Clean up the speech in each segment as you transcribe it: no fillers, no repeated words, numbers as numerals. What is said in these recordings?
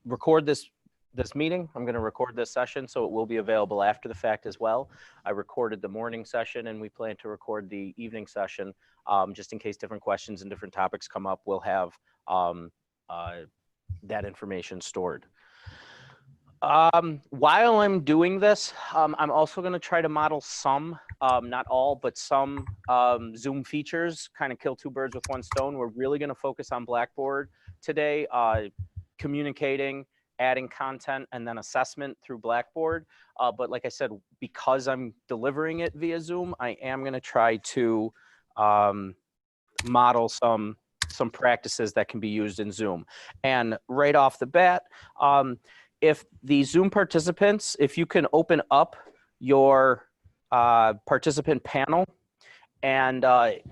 record this meeting. I'm going to record this session, so it will be available after the fact as well. I recorded the morning session, and we plan to record the evening session, just in case different questions and different topics come up. We'll have that information stored. While I'm doing this, I'm also going to try to model some, not all, but some Zoom features, kind of kill two birds with one stone. We're really going to focus on Blackboard today, communicating, adding content, and then assessment through Blackboard. But like I said, because I'm delivering it via Zoom, I am going to try to model some practices that can be used in Zoom. And right off the bat, if the Zoom participants, if you can open up your participant panel, and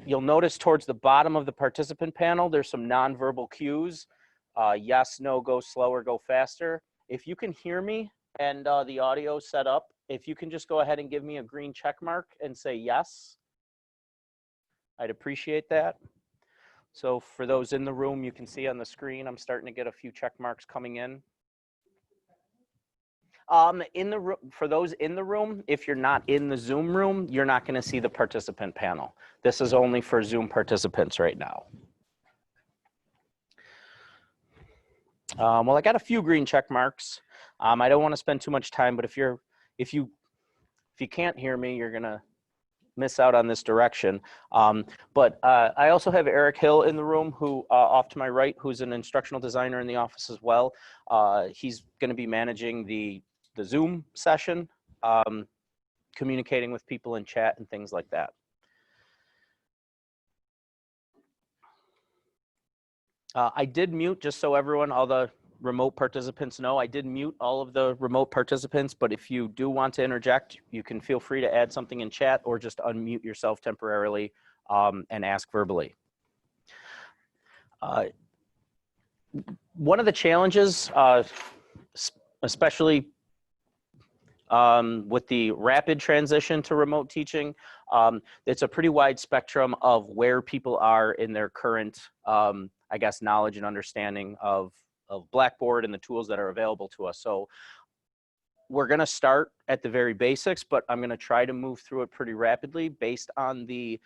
you'll notice towards the bottom of the participant panel, there's some nonverbal cues. Yes, no, go slower, go faster. If you can hear me and the audio set up, if you can just go ahead and give me a green check mark and say yes, I'd appreciate that. So for those in the room, you can see on the screen, I'm starting to get a few check marks coming in. For those in the room, if you're not in the Zoom room, you're not going to see the participant panel. This is only for Zoom participants right now. Well, I got a few green check marks. I don't want to spend too much time, but if you can't hear me, you're gonna miss out on this direction. But I also have Eric Hill in the room, who off to my right, who's an instructional designer in the office as well. He's going to be managing the Zoom session, communicating with people in chat and things like that. I did mute, just so everyone, all the remote participants know, I did mute all of the remote participants, but if you do want to interject, you can feel free to add something in chat or just unmute yourself temporarily and ask verbally. One of the challenges, especially with the rapid transition to remote teaching, it's a pretty wide spectrum of where people are in their current, I guess, knowledge and understanding of Blackboard and the tools that are available to us. So we're going to start at the very basics, but I'm going to try to move through it pretty rapidly based on the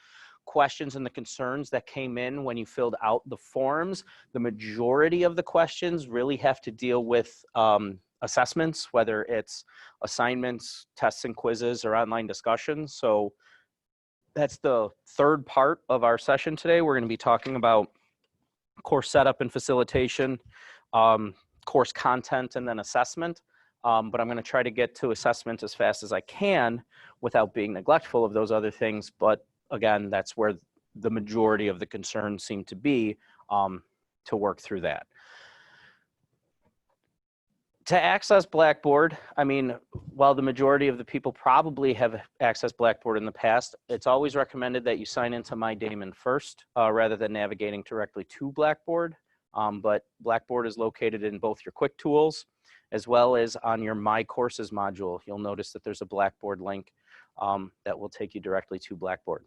questions and the concerns that came in when you filled out the forms. The majority of the questions really have to deal with assessments, whether it's assignments, tests and quizzes, or online discussions. So that's the third part of our session today. We're going to be talking about course setup and facilitation, course content, and then assessment. But I'm going to try to get to assessment as fast as I can without being neglectful of those other things. But again, that's where the majority of the concerns seem to be, to work through that. To access Blackboard, I mean, while the majority of the people probably have accessed Blackboard in the past, it's always recommended that you sign into MyDamon first, rather than navigating directly to Blackboard. But Blackboard is located in both your quick tools as well as on your My Courses module. You'll notice that there's a Blackboard link that will take you directly to Blackboard.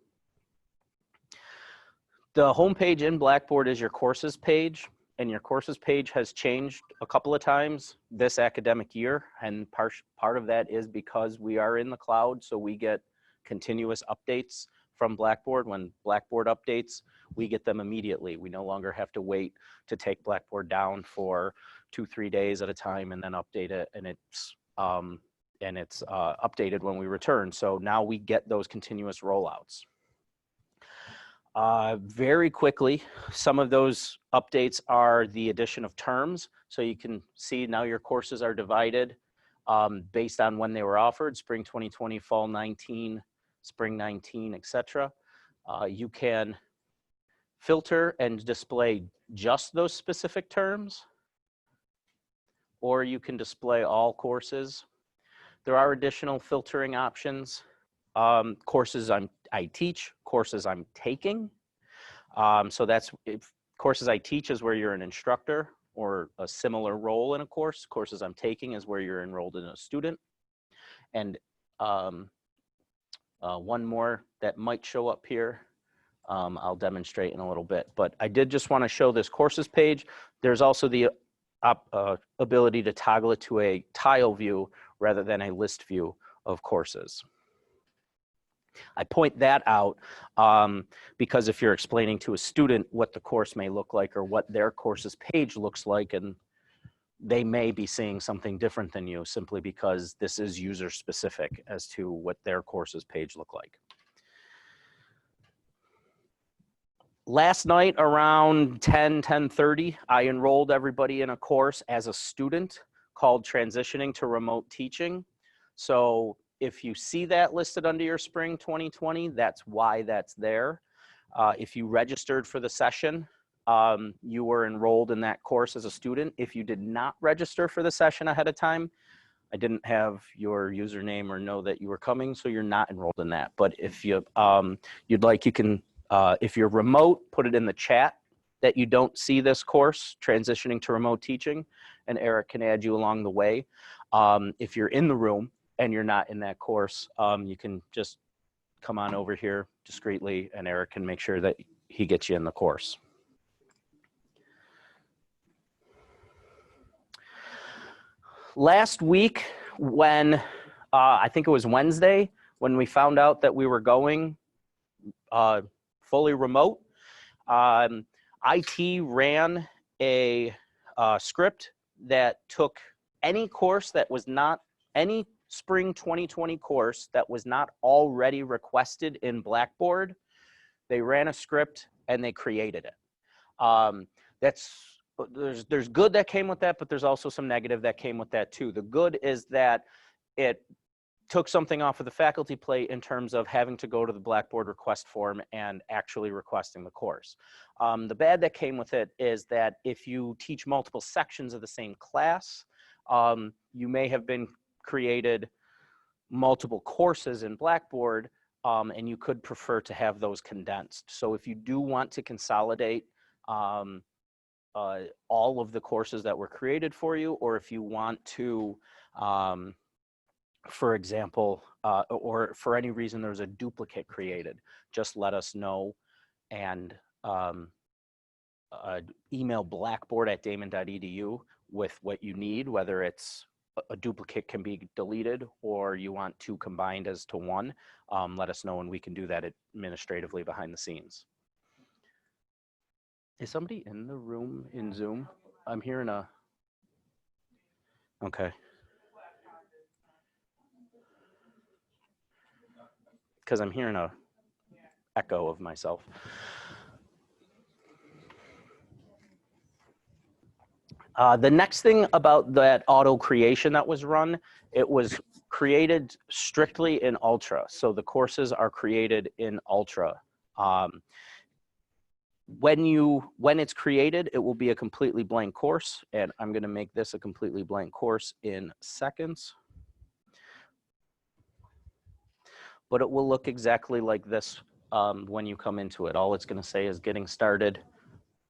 The homepage in Blackboard is your courses page, and your courses page has changed a couple of times this academic year. And part of that is because we are in the cloud, so we get continuous updates from Blackboard. When Blackboard updates, we get them immediately. We no longer have to wait to take Blackboard down for 2-3 days at a time and then update it, and it's updated when we return. So now we get those continuous rollouts. Very quickly, some of those updates are the addition of terms. So you can see now your courses are divided based on when they were offered: spring 2020, fall 19, spring 19, etc. You can filter and display just those specific terms, or you can display all courses. There are additional filtering options. Courses I teach, courses I'm taking. So that's, if courses I teach is where you're an instructor or a similar role in a course. Courses I'm taking is where you're enrolled in a student. And one more that might show up here, I'll demonstrate in a little bit. But I did just want to show this courses page. There's also the ability to toggle it to a tile view rather than a list view of courses. I point that out because if you're explaining to a student what the course may look like or what their course's page looks like, and they may be seeing something different than you simply because this is user specific as to what their course's page look like. Last night around 10:30, I enrolled everybody in a course as a student called Transitioning to Remote Teaching. So if you see that listed under your spring 2020, that's why that's there. If you registered for the session, you were enrolled in that course as a student. If you did not register for the session ahead of time, I didn't have your username or know that you were coming, so you're not enrolled in that. But if you, you'd like, you can, if you're remote, put it in the chat that you don't see this course, Transitioning to Remote Teaching, and Eric can add you along the way. If you're in the room and you're not in that course, you can just come on over here discreetly and Eric can make sure that he gets you in the course. Last week, when I think it was Wednesday, when we found out that we were going fully remote, IT ran a script that took any course that was not, any spring 2020 course that was not already requested in Blackboard. They ran a script and they created it. There's good that came with that, but there's also some negative that came with that too. The good is that it took something off of the faculty plate in terms of having to go to the Blackboard request form and actually requesting the course. The bad that came with it is that if you teach multiple sections of the same class, you may have been created multiple courses in Blackboard, and you could prefer to have those condensed. So if you do want to consolidate all of the courses that were created for you, or if you want to, for example, or for any reason there's a duplicate created, just let us know and email blackboard@damon.edu with what you need, whether it's a duplicate can be deleted or you want two combined as to one. Let us know and we can do that administratively behind the scenes. Is somebody in the room in Zoom? I'm hearing a, okay. Because I'm hearing a echo of myself. The next thing about that auto creation that was run, it was created strictly in Ultra. So the courses are created in Ultra. When it's created, it will be a completely blank course, and I'm going to make this a completely blank course in seconds. But it will look exactly like this when you come into it. All it's going to say is getting started,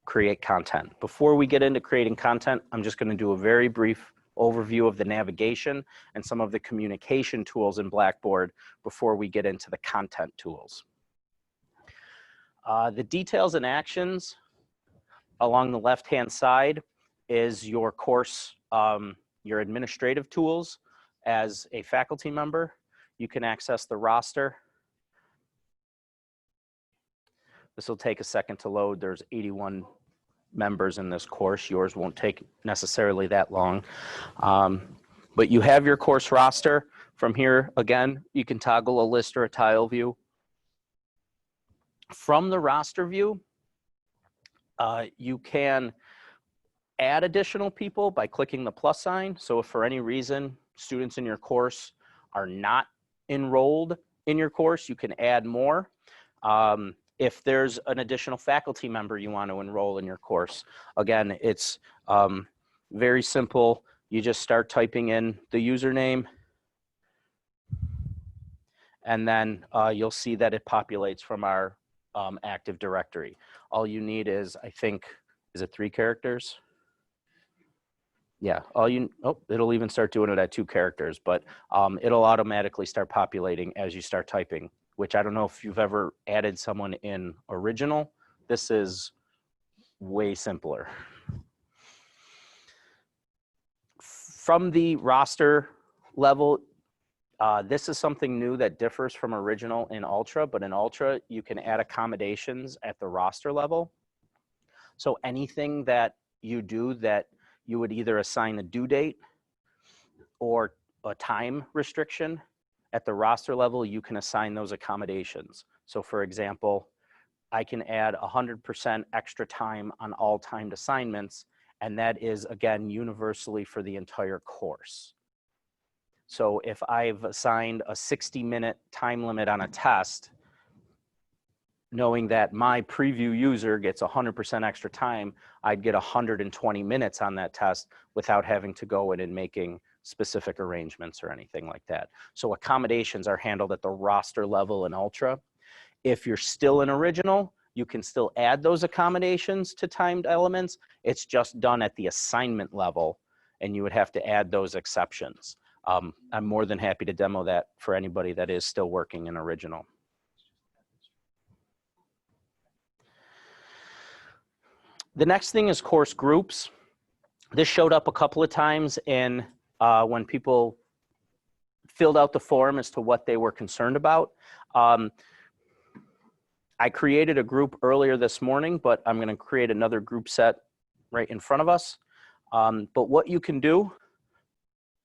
create content. Before we get into creating content, I'm just going to do a very brief overview of the navigation and some of the communication tools in Blackboard before we get into the content tools. The details and actions along the left-hand side is your course, your administrative tools. As a faculty member, you can access the roster. This will take a second to load. There's 81 members in this course. Yours won't take necessarily that long. But you have your course roster. From here, again, you can toggle a list or a tile view. From the roster view, you can add additional people by clicking the plus sign. So if for any reason students in your course are not enrolled in your course, you can add more. If there's an additional faculty member you want to enroll in your course, again, it's very simple. You just start typing in the username, and then you'll see that it populates from our Active Directory. All you need is, I think, is it 3 characters? Yeah, it'll even start doing it at 2 characters, but it'll automatically start populating as you start typing, which I don't know if you've ever added someone in Original. This is way simpler. From the roster level, this is something new that differs from original in Ultra, but in Ultra, you can add accommodations at the roster level. So anything that you do that you would either assign a due date or a time restriction, at the roster level, you can assign those accommodations. So for example, I can add 100% extra time on all timed assignments, and that is, again, universally for the entire course. So if I've assigned a 60-minute time limit on a test, knowing that my preview user gets 100% extra time, I'd get 120 minutes on that test without having to go in and making specific arrangements or anything like that. So accommodations are handled at the roster level in Ultra. If you're still in Original, you can still add those accommodations to timed elements. It's just done at the assignment level, and you would have to add those exceptions. I'm more than happy to demo that for anybody that is still working in Original. The next thing is course groups. This showed up a couple of times in when people filled out the form as to what they were concerned about. I created a group earlier this morning, but I'm going to create another group set right in front of us. But what you can do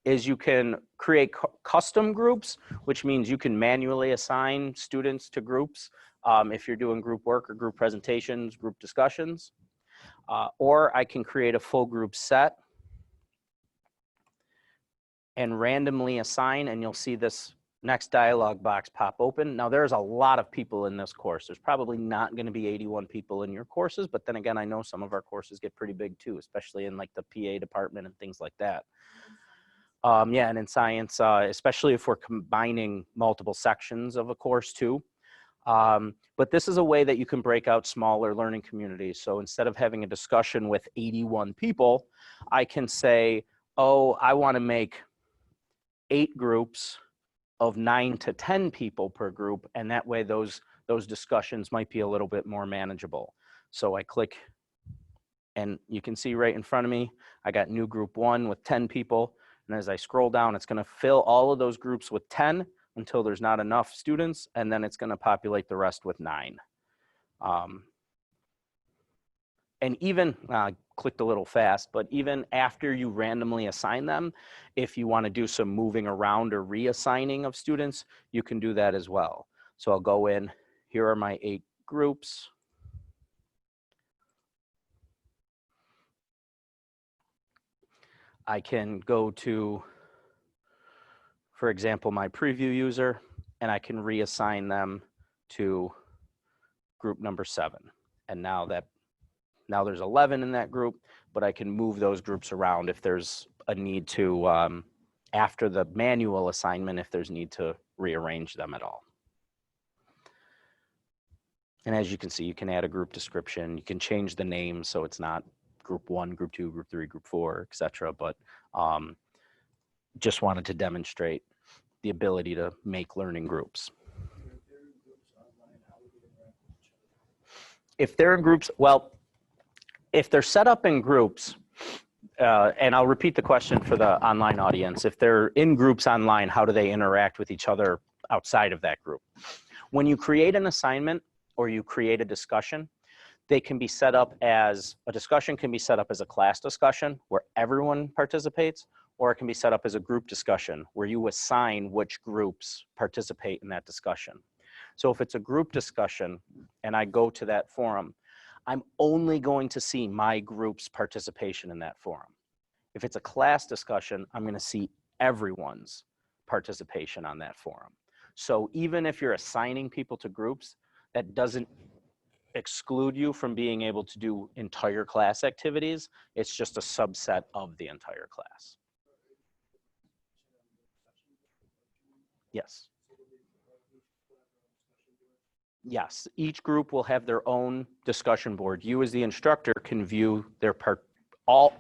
is you can create custom groups, which means you can manually assign students to groups if you're doing group work or group presentations, group discussions. Or I can create a full group set and randomly assign, and you'll see this next dialog box pop open. Now there's a lot of people in this course. There's probably not going to be 81 people in your courses, but then again, I know some of our courses get pretty big too, especially in like the PA department and things like that. Yeah, and in science, especially if we're combining multiple sections of a course too. But this is a way that you can break out smaller learning communities. So instead of having a discussion with 81 people, I can say, oh, I want to make 8 groups of 9 to 10 people per group, and that way those discussions might be a little bit more manageable. So I click, and you can see right in front of me, I got new group 1 with 10 people, and as I scroll down, it's going to fill all of those groups with 10 until there's not enough students, and then it's going to populate the rest with 9. And even, I clicked a little fast, but even after you randomly assign them, if you want to do some moving around or reassigning of students, you can do that as well. So I'll go in, here are my 8 groups. I can go to, for example, my preview user, and I can reassign them to group number 7. And now there's 11 in that group, but I can move those groups around if there's a need to, after the manual assignment, if there's need to rearrange them at all. And as you can see, you can add a group description. You can change the name so it's not group 1, group 2, group 3, group 4, etc. But just wanted to demonstrate the ability to make learning groups. If they're in groups, well, if they're set up in groups, and I'll repeat the question for the online audience. If they're in groups online, how do they interact with each other outside of that group? When you create an assignment or you create a discussion, they can be set up as, a discussion can be set up as a class discussion where everyone participates, or it can be set up as a group discussion where you assign which groups participate in that discussion. So if it's a group discussion and I go to that forum, I'm only going to see my group's participation in that forum. If it's a class discussion, I'm going to see everyone's participation on that forum. So even if you're assigning people to groups, that doesn't exclude you from being able to do entire class activities. It's just a subset of the entire class. Yes. Yes, each group will have their own discussion board. You as the instructor can view their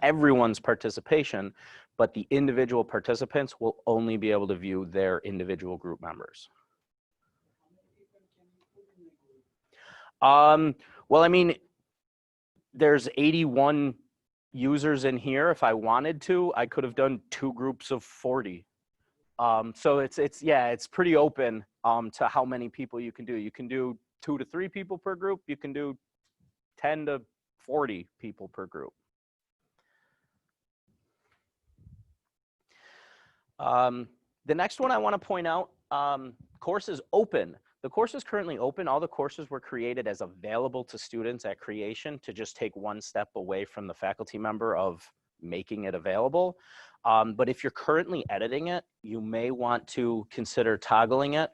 everyone's participation, but the individual participants will only be able to view their individual group members. Well, I mean, there's 81 users in here. If I wanted to, I could have done 2 groups of 40. So it's pretty open to how many people you can do. You can do 2 to 3 people per group. You can do 10 to 40 people per group. The next one I want to point out, course is open. The course is currently open. All the courses were created as available to students at creation to just take one step away from the faculty member of making it available. But if you're currently editing it, you may want to consider toggling it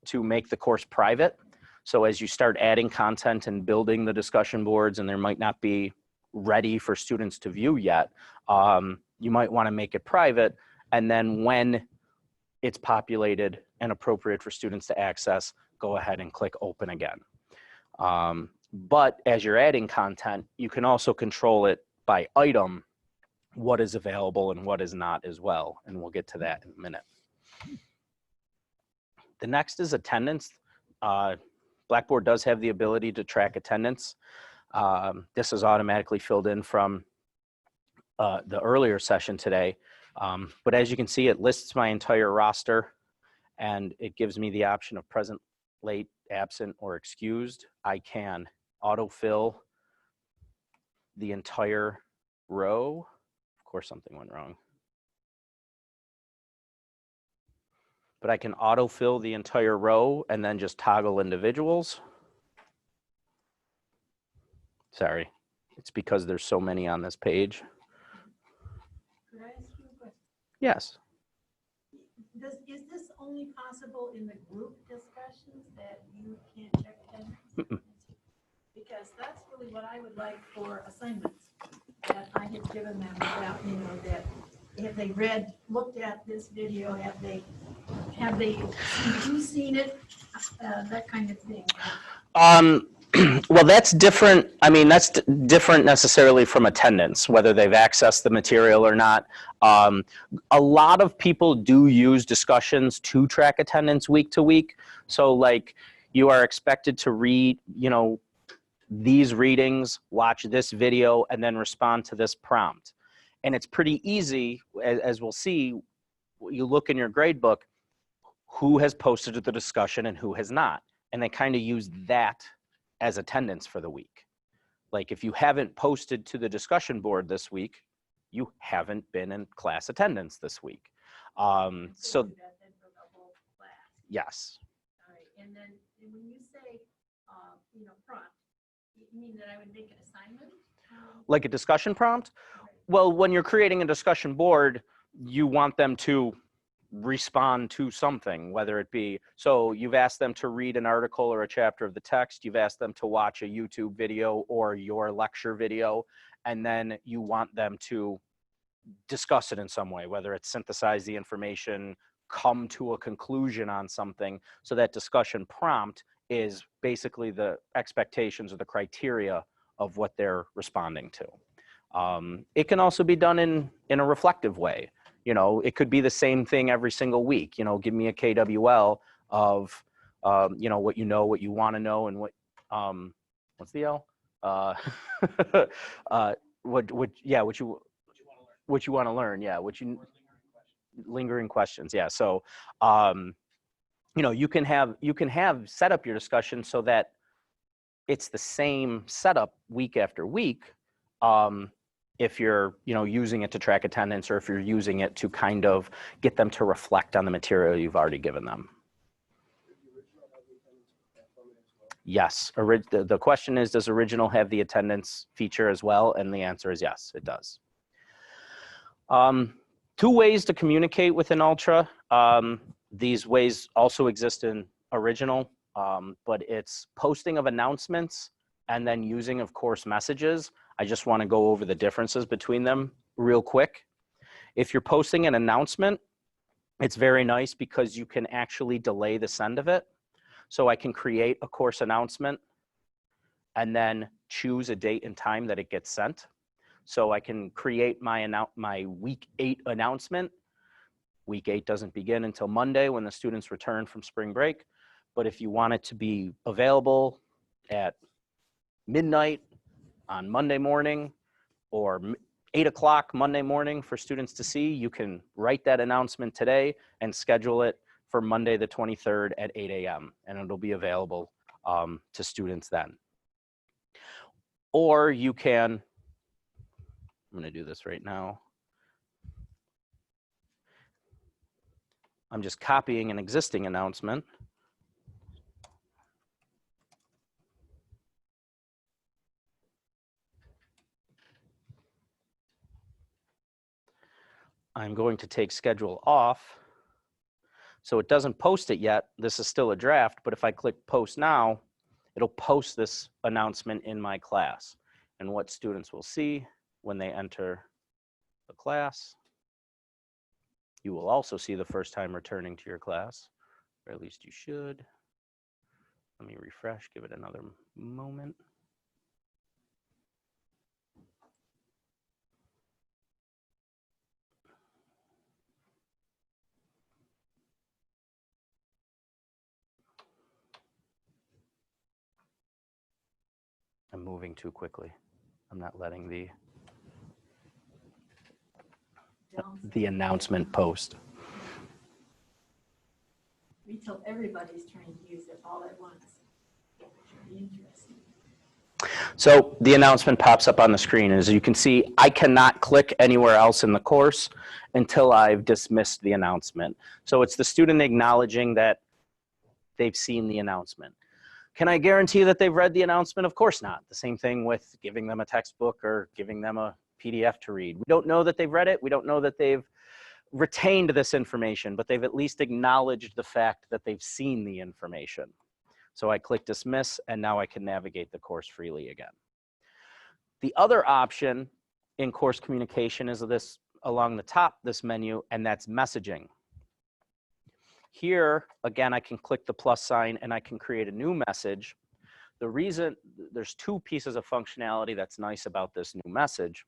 to make the course private. So as you start adding content and building the discussion boards, and there might not be ready for students to view yet, you might want to make it private. And then when it's populated and appropriate for students to access, go ahead and click open again. But as you're adding content, you can also control it by item, what is available and what is not as well. And we'll get to that in a minute. The next is attendance. Blackboard does have the ability to track attendance. This is automatically filled in from the earlier session today. But as you can see, it lists my entire roster and it gives me the option of present, late, absent, or excused. I can autofill the entire row. Of course, something went wrong. But I can autofill the entire row and then just toggle individuals. Sorry, it's because there's so many on this page. Could I ask you a question? Yes. Is this only possible in the group discussions that you can't check attendance? Because that's really what I would like for assignments that I have given them about, you know, that have they read, looked at this video, have they seen it, that kind of thing. Well, that's different. I mean, that's different necessarily from attendance, whether they've accessed the material or not. A lot of people do use discussions to track attendance week to week. So like you are expected to read, you know, these readings, watch this video, and then respond to this prompt. And it's pretty easy, as we'll see, you look in your grade book, who has posted to the discussion and who has not. And they kind of use that as attendance for the week. Like if you haven't posted to the discussion board this week, you haven't been in class attendance this week. So yes. All right, and then when you say, you know, prompt, you mean that I would make an assignment? Like a discussion prompt? Well, when you're creating a discussion board, you want them to respond to something, whether it be, so you've asked them to read an article or a chapter of the text, you've asked them to watch a YouTube video or your lecture video, and then you want them to discuss it in some way, whether it's synthesize the information, come to a conclusion on something. So that discussion prompt is basically the expectations or the criteria of what they're responding to. It can also be done in a reflective way. You know, it could be the same thing every single week. You know, give me a KWL of, you know, what you want to know, and what, what's the L? What you want to learn. Yeah, lingering questions. Yeah. So, you know, you can have set up your discussion so that it's the same setup week after week. If you're, you know, using it to track attendance, or if you're using it to kind of get them to reflect on the material you've already given them. Yes. The question is, does original have the attendance feature as well? And the answer is yes, it does. 2 ways to communicate within Ultra. These ways also exist in original, but it's posting of announcements and then using of course messages. I just want to go over the differences between them real quick. If you're posting an announcement, it's very nice because you can actually delay the send of it. So I can create a course announcement and then choose a date and time that it gets sent. So I can create my week 8 announcement. Week 8 doesn't begin until Monday when the students return from spring break. But if you want it to be available at midnight on Monday morning, or 8 o'clock Monday morning for students to see, you can write that announcement today and schedule it for Monday the 23rd at 8 a.m. and it'll be available to students then. Or you can, I'm going to do this right now. I'm just copying an existing announcement. I'm going to take schedule off. So it doesn't post it yet. This is still a draft, but if I click post now, it'll post this announcement in my class. And what students will see when they enter the class, you will also see the first time returning to your class, or at least you should. Let me refresh, give it another moment. I'm moving too quickly. I'm not letting the announcement post. Wait till everybody's trying to use it all at once. It should be interesting. So the announcement pops up on the screen. As you can see, I cannot click anywhere else in the course until I've dismissed the announcement. So it's the student acknowledging that they've seen the announcement. Can I guarantee that they've read the announcement? Of course not. The same thing with giving them a textbook or giving them a PDF to read. We don't know that they've read it. We don't know that they've retained this information, but they've at least acknowledged the fact that they've seen the information. So I click dismiss, and now I can navigate the course freely again. The other option in course communication is this along the top, this menu, and that's messaging. Here, again, I can click the plus sign and I can create a new message. The reason, there's two pieces of functionality that's nice about this new message.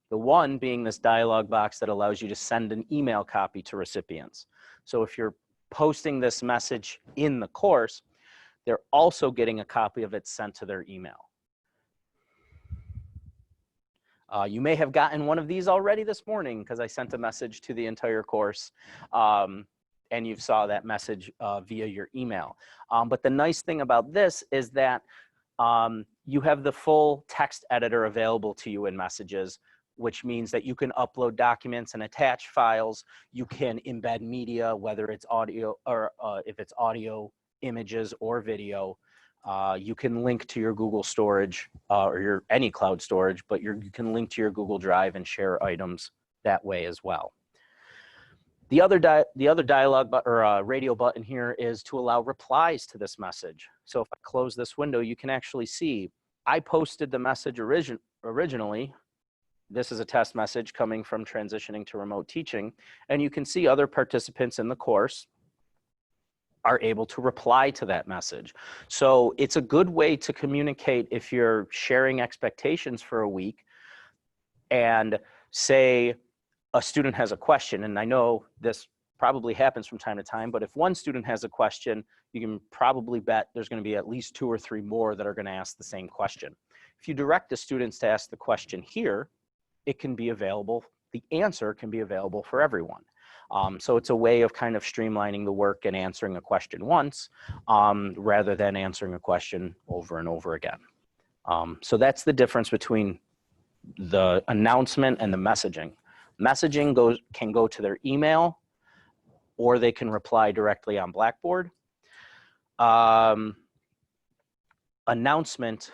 The one being this dialog box that allows you to send an email copy to recipients. So if you're posting this message in the course, they're also getting a copy of it sent to their email. You may have gotten one of these already this morning because I sent a message to the entire course. And you saw that message via your email. But the nice thing about this is that you have the full text editor available to you in Messages, which means that you can upload documents and attach files. You can embed media, whether it's audio or if it's audio, images, or video. You can link to your Google storage or your any cloud storage, but you can link to your Google Drive and share items that way as well. The other dialog or radio button here is to allow replies to this message. So if I close this window, you can actually see I posted the message originally. This is a test message coming from transitioning to remote teaching. And you can see other participants in the course are able to reply to that message. So it's a good way to communicate if you're sharing expectations for a week and say, a student has a question, and I know this probably happens from time to time, but if one student has a question, you can probably bet there's going to be at least 2 or 3 more that are going to ask the same question. If you direct the students to ask the question here, it can be available, the answer can be available for everyone. So it's a way of kind of streamlining the work and answering a question once rather than answering a question over and over again. So that's the difference between the announcement and the messaging. Messaging can go to their email, or they can reply directly on Blackboard. Announcement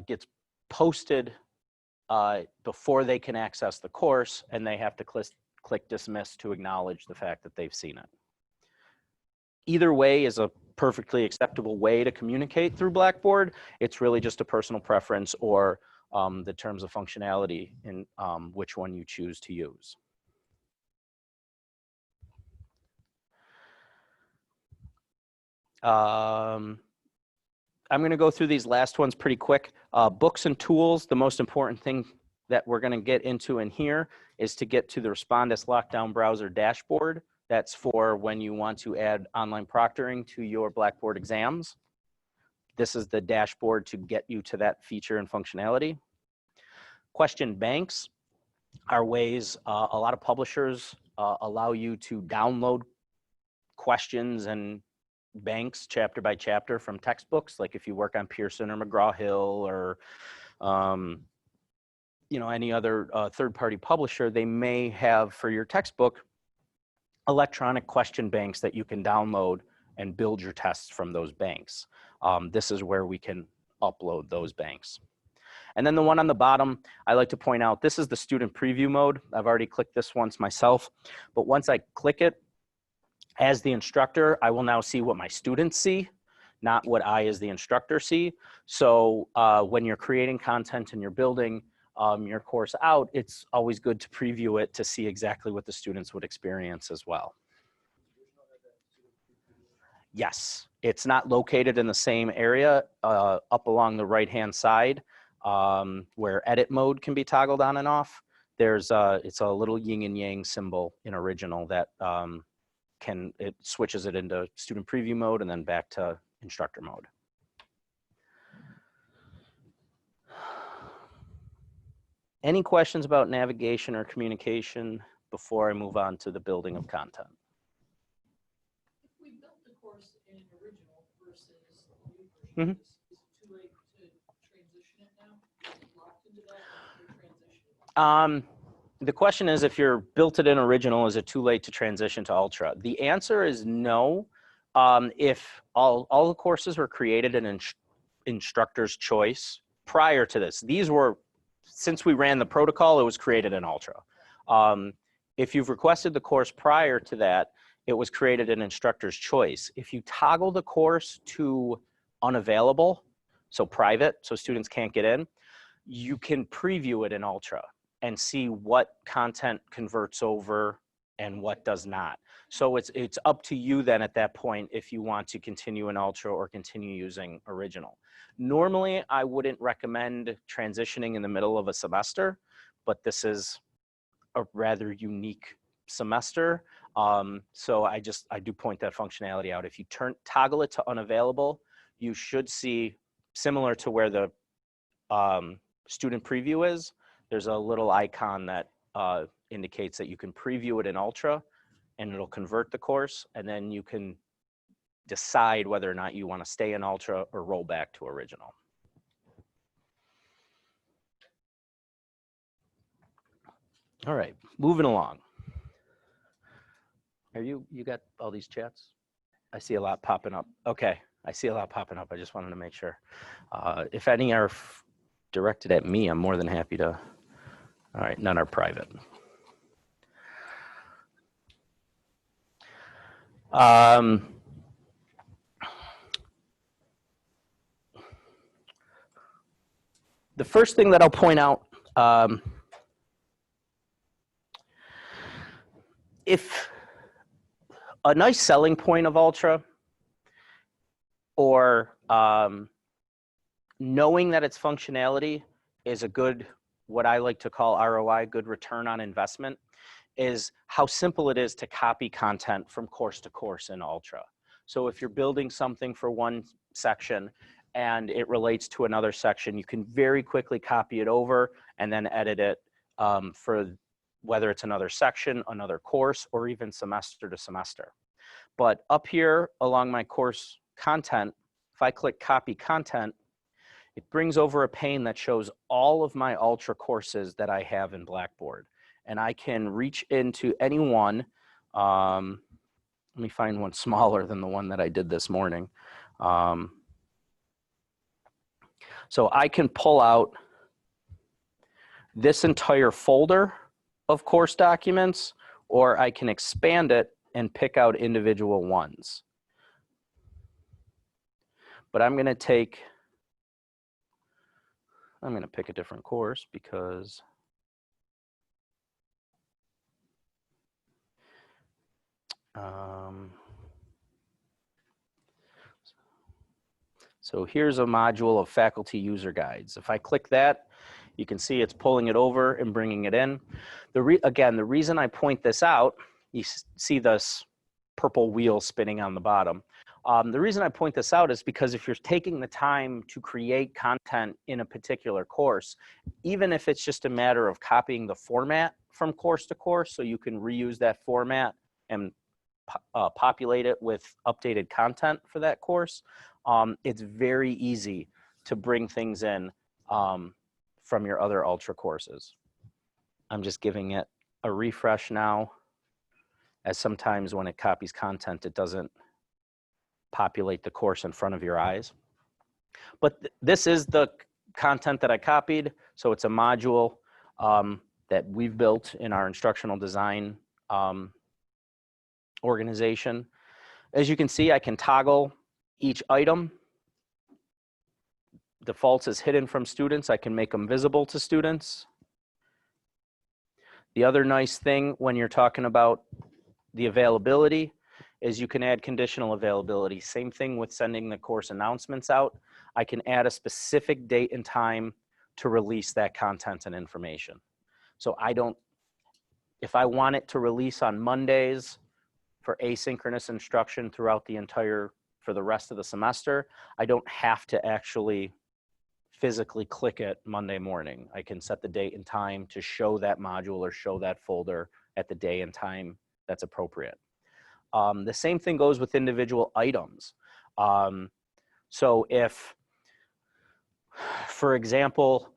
gets posted before they can access the course, and they have to click dismiss to acknowledge the fact that they've seen it. Either way is a perfectly acceptable way to communicate through Blackboard. It's really just a personal preference or the terms of functionality in which one you choose to use. I'm going to go through these last ones pretty quick. Books and tools, the most important thing that we're going to get into in here is to get to the Respondus Lockdown Browser dashboard. That's for when you want to add online proctoring to your Blackboard exams. This is the dashboard to get you to that feature and functionality. Question banks are ways, a lot of publishers allow you to download questions and banks chapter by chapter from textbooks. Like if you work on Pearson or McGraw-Hill or you know, any other third-party publisher, they may have for your textbook electronic question banks that you can download and build your tests from those banks. This is where we can upload those banks. And then the one on the bottom, I like to point out, this is the student preview mode. I've already clicked this once myself, but once I click it, as the instructor, I will now see what my students see, not what I as the instructor see. So when you're creating content and you're building your course out, it's always good to preview it to see exactly what the students would experience as well. Yes, it's not located in the same area up along the right-hand side where edit mode can be toggled on and off. There's it's a little yin and yang symbol in original that it switches it into student preview mode and then back to instructor mode. Any questions about navigation or communication before I move on to the building of content? If we built the course in original versus the Mhm. new version, is it too late to transition it now? Is it locked into that or transition? The question is, if you're built it in original, is it too late to transition to Ultra? The answer is no. If all the courses were created in instructor's choice prior to this, these were, since we ran the protocol, it was created in Ultra. If you've requested the course prior to that, it was created in instructor's choice. If you toggle the course to unavailable, so private, so students can't get in, you can preview it in Ultra and see what content converts over and what does not. So it's up to you then at that point if you want to continue in Ultra or continue using original. Normally, I wouldn't recommend transitioning in the middle of a semester, but this is a rather unique semester. So I do point that functionality out. If you toggle it to unavailable, you should see, similar to where the student preview is, there's a little icon that indicates that you can preview it in Ultra and it'll convert the course, and then you can decide whether or not you want to stay in Ultra or roll back to original. All right, moving along. You got all these chats? I see a lot popping up. Okay, I see a lot popping up. I just wanted to make sure. If any are directed at me, I'm more than happy to. All right, none are private. The first thing that I'll point out, if a nice selling point of Ultra, or knowing that its functionality is a good, what I like to call ROI, good return on investment, is how simple it is to copy content from course to course in Ultra. So if you're building something for one section and it relates to another section, you can very quickly copy it over and then edit it for whether it's another section, another course, or even semester to semester. But up here along my course content, if I click copy content, it brings over a pane that shows all of my Ultra courses that I have in Blackboard. And I can reach into any one. Let me find one smaller than the one that I did this morning. So I can pull out this entire folder of course documents, or I can expand it and pick out individual ones. But I'm going to pick a different course because so here's a module of faculty user guides. If I click that, you can see it's pulling it over and bringing it in. Again, the reason I point this out, you see this purple wheel spinning on the bottom. The reason I point this out is because if you're taking the time to create content in a particular course, even if it's just a matter of copying the format from course to course, so you can reuse that format and populate it with updated content for that course, it's very easy to bring things in from your other Ultra courses. I'm just giving it a refresh now, as sometimes when it copies content, it doesn't populate the course in front of your eyes. But this is the content that I copied. So it's a module that we've built in our instructional design organization. As you can see, I can toggle each item. Defaults is hidden from students. I can make them visible to students. The other nice thing when you're talking about the availability is you can add conditional availability. Same thing with sending the course announcements out. I can add a specific date and time to release that content and information. So if I want it to release on Mondays for asynchronous instruction throughout for the rest of the semester, I don't have to actually physically click it Monday morning. I can set the date and time to show that module or show that folder at the day and time that's appropriate. The same thing goes with individual items. So if, for example,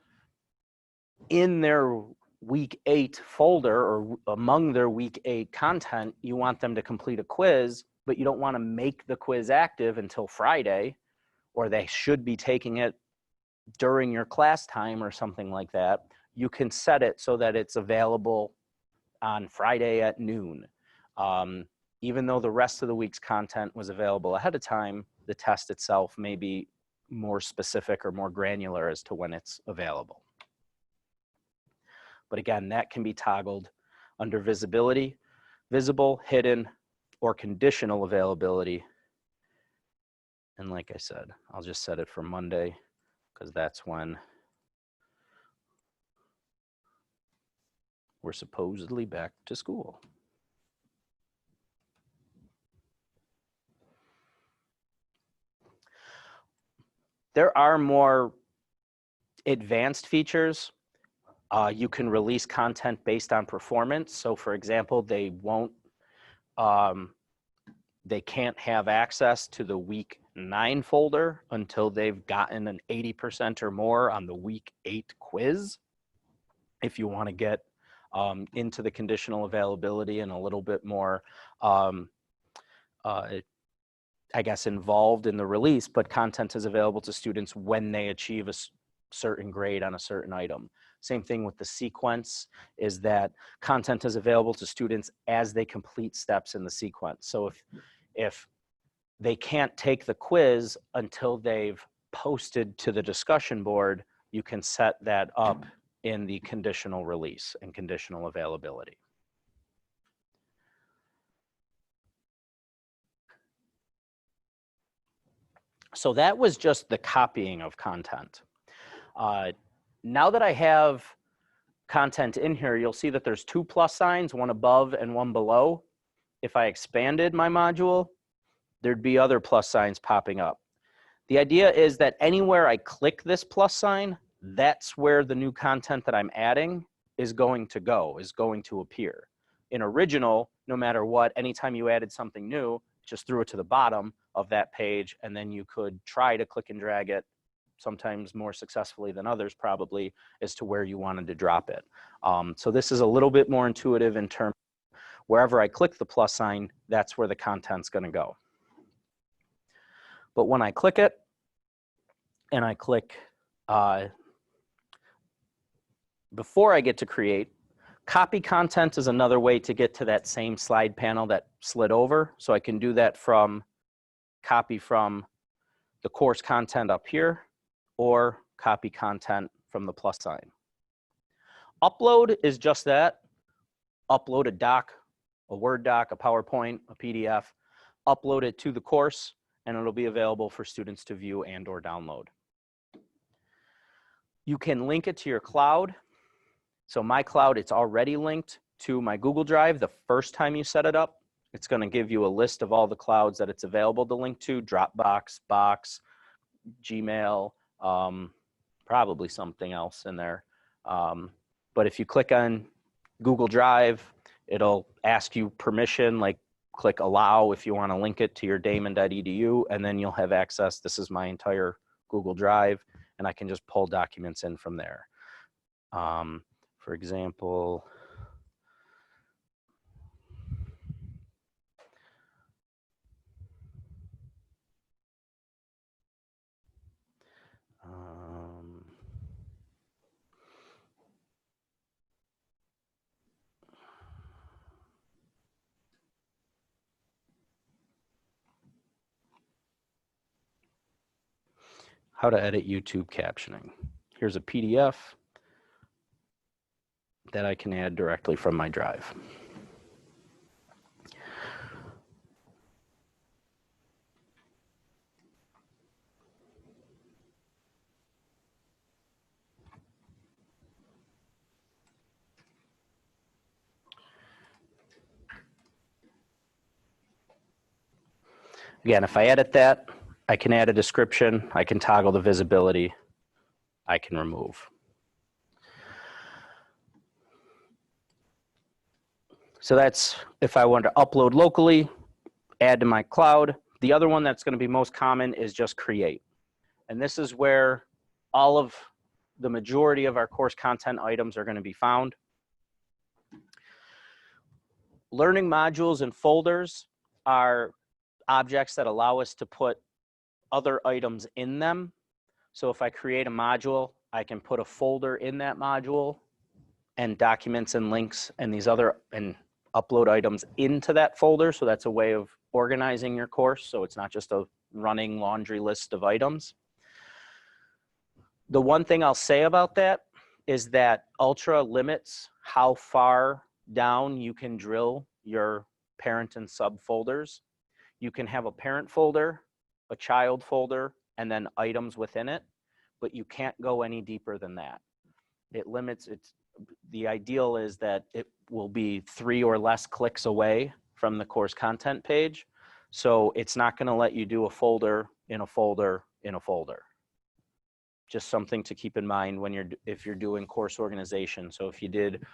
in their week 8 folder or among their week 8 content, you want them to complete a quiz, but you don't want to make the quiz active until Friday, or they should be taking it during your class time or something like that, you can set it so that it's available on Friday at noon. Even though the rest of the week's content was available ahead of time, the test itself may be more specific or more granular as to when it's available. But again, that can be toggled under visibility, visible, hidden, or conditional availability. And like I said, I'll just set it for Monday because that's when we're supposedly back to school. There are more advanced features. You can release content based on performance. So for example, they can't have access to the week 9 folder until they've gotten an 80% or more on the week 8 quiz. If you want to get into the conditional availability and a little bit more, I guess, involved in the release, but content is available to students when they achieve a certain grade on a certain item. Same thing with the sequence, is that content is available to students as they complete steps in the sequence. So if they can't take the quiz until they've posted to the discussion board, you can set that up in the conditional release and conditional availability. So that was just the copying of content. Now that I have content in here, you'll see that there's 2 plus signs, one above and one below. If I expanded my module, there'd be other plus signs popping up. The idea is that anywhere I click this plus sign, that's where the new content that I'm adding is going to go, is going to appear. In original, no matter what, anytime you added something new, just threw it to the bottom of that page, and then you could try to click and drag it, sometimes more successfully than others probably, as to where you wanted to drop it. So this is a little bit more intuitive in terms of wherever I click the plus sign, that's where the content's going to go. But when I click it, and I click, before I get to create, copy content is another way to get to that same slide panel that slid over. So I can do that from copy from the course content up here, or copy content from the plus sign. Upload is just that. Upload a doc, a Word doc, a PowerPoint, a PDF, upload it to the course, and it'll be available for students to view and or download. You can link it to your cloud. So my cloud, it's already linked to my Google Drive the first time you set it up. It's going to give you a list of all the clouds that it's available to link to: Dropbox, Box, Gmail, probably something else in there. But if you click on Google Drive, it'll ask you permission, like click allow if you want to link it to your Damon.edu, and then you'll have access. This is my entire Google Drive, and I can just pull documents in from there. For example, how to edit YouTube captioning. Here's a PDF that I can add directly from my drive. Again, if I edit that, I can add a description, I can toggle the visibility, I can remove. So that's if I want to upload locally, add to my cloud. The other one that's going to be most common is just create. And this is where all of the majority of our course content items are going to be found. Learning modules and folders are objects that allow us to put other items in them. So if I create a module, I can put a folder in that module and documents and links and these other and upload items into that folder. So that's a way of organizing your course. So it's not just a running laundry list of items. The one thing I'll say about that is that Ultra limits how far down you can drill your parent and subfolders. You can have a parent folder, a child folder, and then items within it, but you can't go any deeper than that. It limits it. The ideal is that it will be 3 or less clicks away from the course content page. So it's not going to let you do a folder in a folder in a folder. Just something to keep in mind when if you're doing course organization. So if you did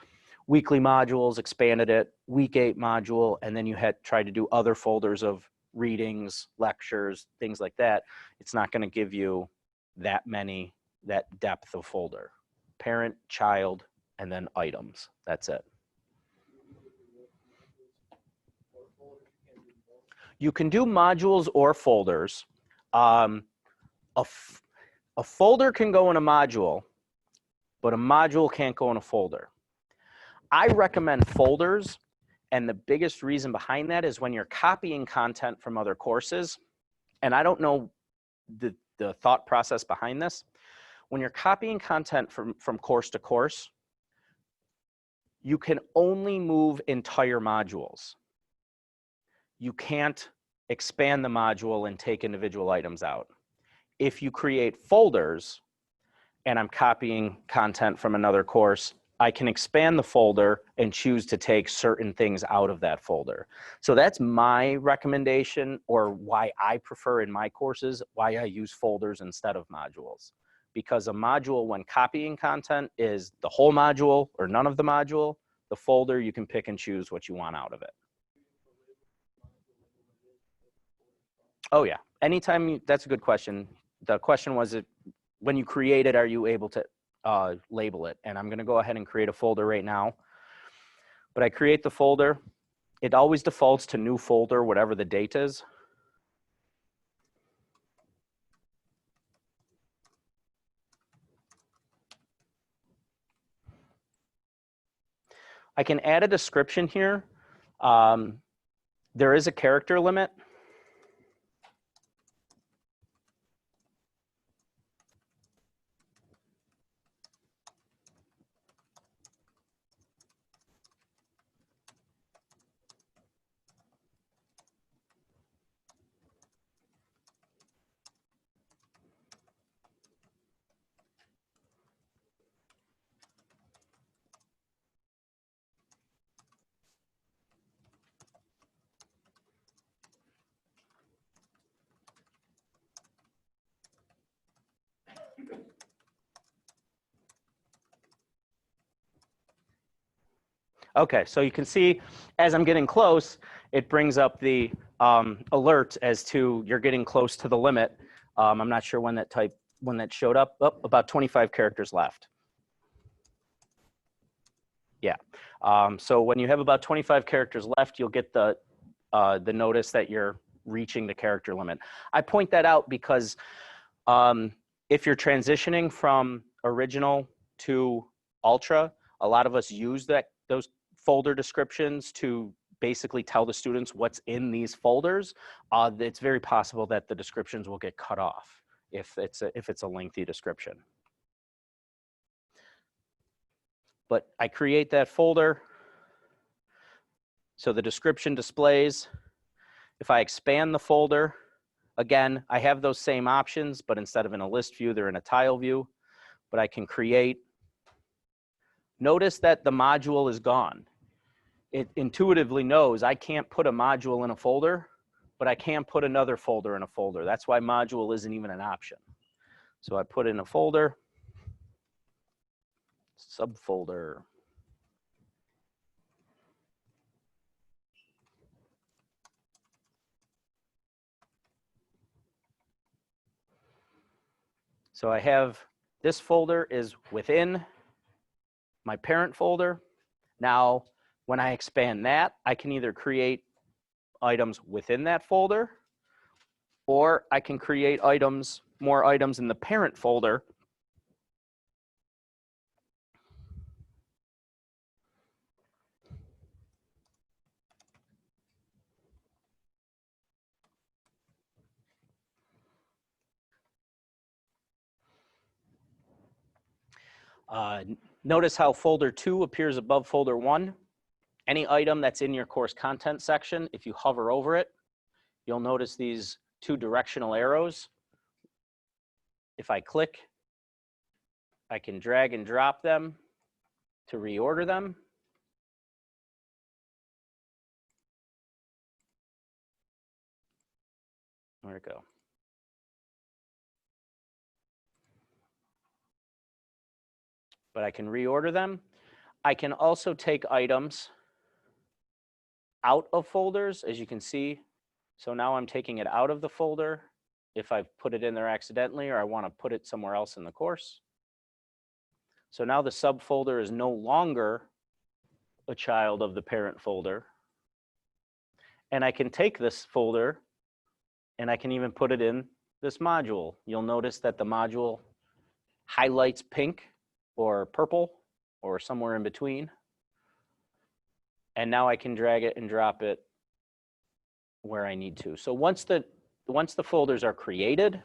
weekly modules, expanded it, week 8 module, and then you had tried to do other folders of readings, lectures, things like that, it's not going to give you that depth of folder. Parent, child, and then items. That's it. You can do modules or folders. A folder can go in a module, but a module can't go in a folder. I recommend folders, and the biggest reason behind that is when you're copying content from other courses, and I don't know the thought process behind this. When you're copying content from course to course, you can only move entire modules. You can't expand the module and take individual items out. If you create folders and I'm copying content from another course, I can expand the folder and choose to take certain things out of that folder. So that's my recommendation, or why I prefer in my courses, why I use folders instead of modules. Because a module, when copying content, is the whole module or none of the module. The folder, you can pick and choose what you want out of it. Oh yeah, anytime that's a good question. The question was, when you create it, are you able to label it? And I'm gonna go ahead and create a folder right now. But I create the folder. It always defaults to new folder, whatever the date is. I can add a description here. There is a character limit. Okay, so you can see as I'm getting close, it brings up the alert as to you're getting close to the limit. I'm not sure when that showed up. Oh, about 25 characters left. Yeah. So when you have about 25 characters left, you'll get the notice that you're reaching the character limit. I point that out because if you're transitioning from original to ultra, a lot of us use those folder descriptions to basically tell the students what's in these folders. It's very possible that the descriptions will get cut off if it's a lengthy description. But I create that folder. So the description displays. If I expand the folder, again, I have those same options, but instead of in a list view, they're in a tile view. But I can create. Notice that the module is gone. It intuitively knows I can't put a module in a folder, but I can put another folder in a folder. That's why module isn't even an option. So I put in a folder, subfolder. So I have this folder is within my parent folder. Now, when I expand that, I can either create items within that folder, or I can create more items in the parent folder. Notice how folder 2 appears above folder 1. Any item that's in your course content section, if you hover over it, you'll notice these 2 directional arrows. If I click, I can drag and drop them to reorder them. Where'd it go? But I can reorder them. I can also take items out of folders, as you can see. So now I'm taking it out of the folder if I've put it in there accidentally or I want to put it somewhere else in the course. So now the subfolder is no longer a child of the parent folder. And I can take this folder and I can even put it in this module. You'll notice that the module highlights pink or purple or somewhere in between. And now I can drag it and drop it where I need to. So once the folders are created,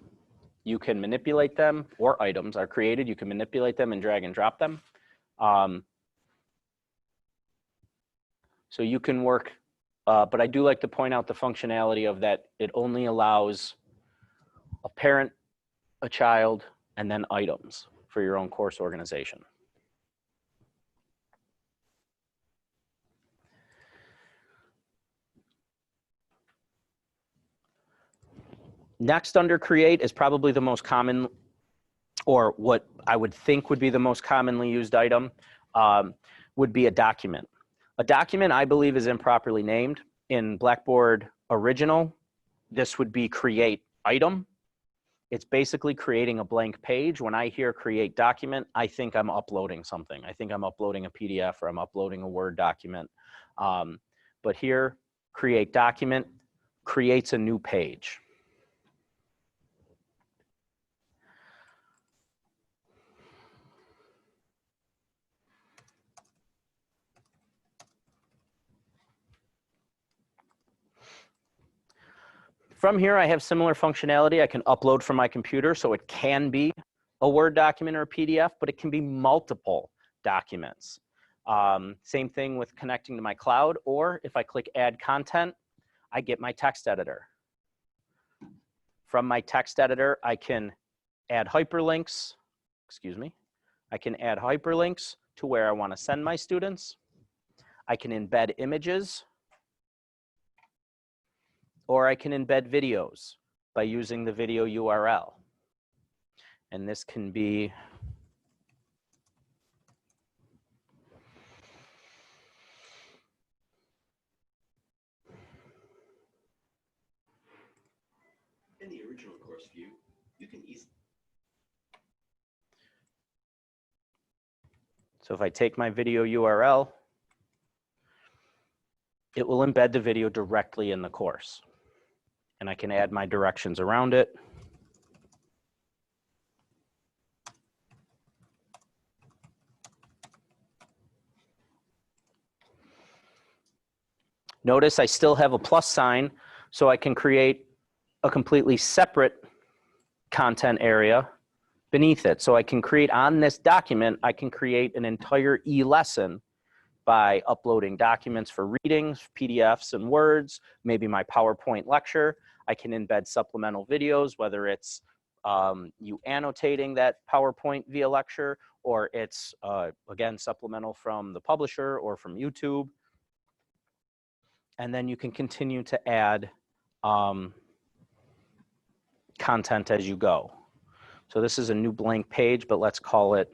you can manipulate them, or items are created, you can manipulate them and drag and drop them. So you can work, but I do like to point out the functionality of that. It only allows a parent, a child, and then items for your own course organization. Next under create is probably the most common, or what I would think would be the most commonly used item, would be a document. A document, I believe, is improperly named. In Blackboard Original, this would be create item. It's basically creating a blank page. When I hear create document, I think I'm uploading something. I think I'm uploading a PDF or I'm uploading a Word document. But here, create document creates a new page. From here, I have similar functionality. I can upload from my computer, so it can be a Word document or a PDF, but it can be multiple documents. Same thing with connecting to my cloud, or if I click Add Content, I get my text editor. From my text editor, I can add hyperlinks, I can add hyperlinks to where I want to send my students. I can embed images, or I can embed videos by using the video URL. And this can be original course view, you can easily. So if I take my video URL, it will embed the video directly in the course. And I can add my directions around it. Notice I still have a plus sign, so I can create a completely separate content area beneath it. So I can create on this document, I can create an entire e-lesson by uploading documents for readings, PDFs and words, maybe my PowerPoint lecture. I can embed supplemental videos, whether it's you annotating that PowerPoint via lecture, or it's, again, supplemental from the publisher or from YouTube. And then you can continue to add content as you go. So this is a new blank page, but let's call it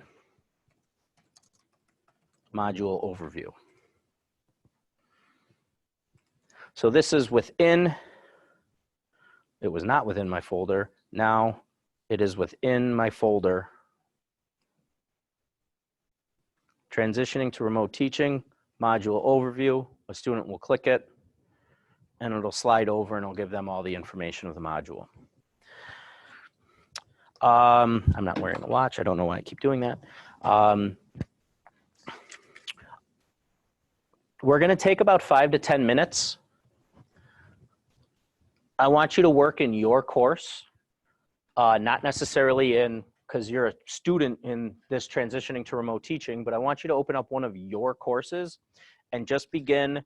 module overview. So this is within, it was not within my folder. Now it is within my folder. Transitioning to remote teaching, module overview. A student will click it and it'll slide over and it'll give them all the information of the module. I'm not wearing a watch. I don't know why I keep doing that. We're going to take about 5 to 10 minutes. I want you to work in your course, not necessarily in, because you're a student in this transitioning to remote teaching, but I want you to open up one of your courses and just begin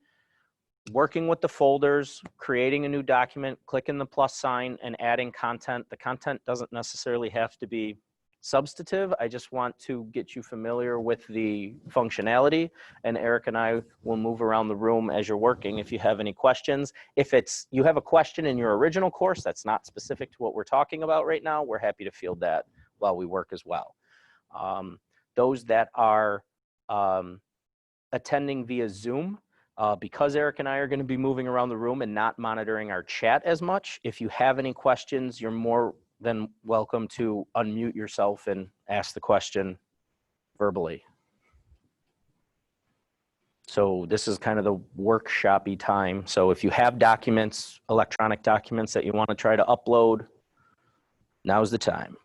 working with the folders, creating a new document, clicking the plus sign and adding content. The content doesn't necessarily have to be substantive. I just want to get you familiar with the functionality, and Eric and I will move around the room as you're working if you have any questions. If it's you have a question in your original course that's not specific to what we're talking about right now, we're happy to field that while we work as well. Those that are attending via Zoom, because Eric and I are going to be moving around the room and not monitoring our chat as much, if you have any questions, you're more than welcome to unmute yourself and ask the question verbally. So this is kind of the workshop-y time. So if you have documents, electronic documents that you want to try to upload, now's the time.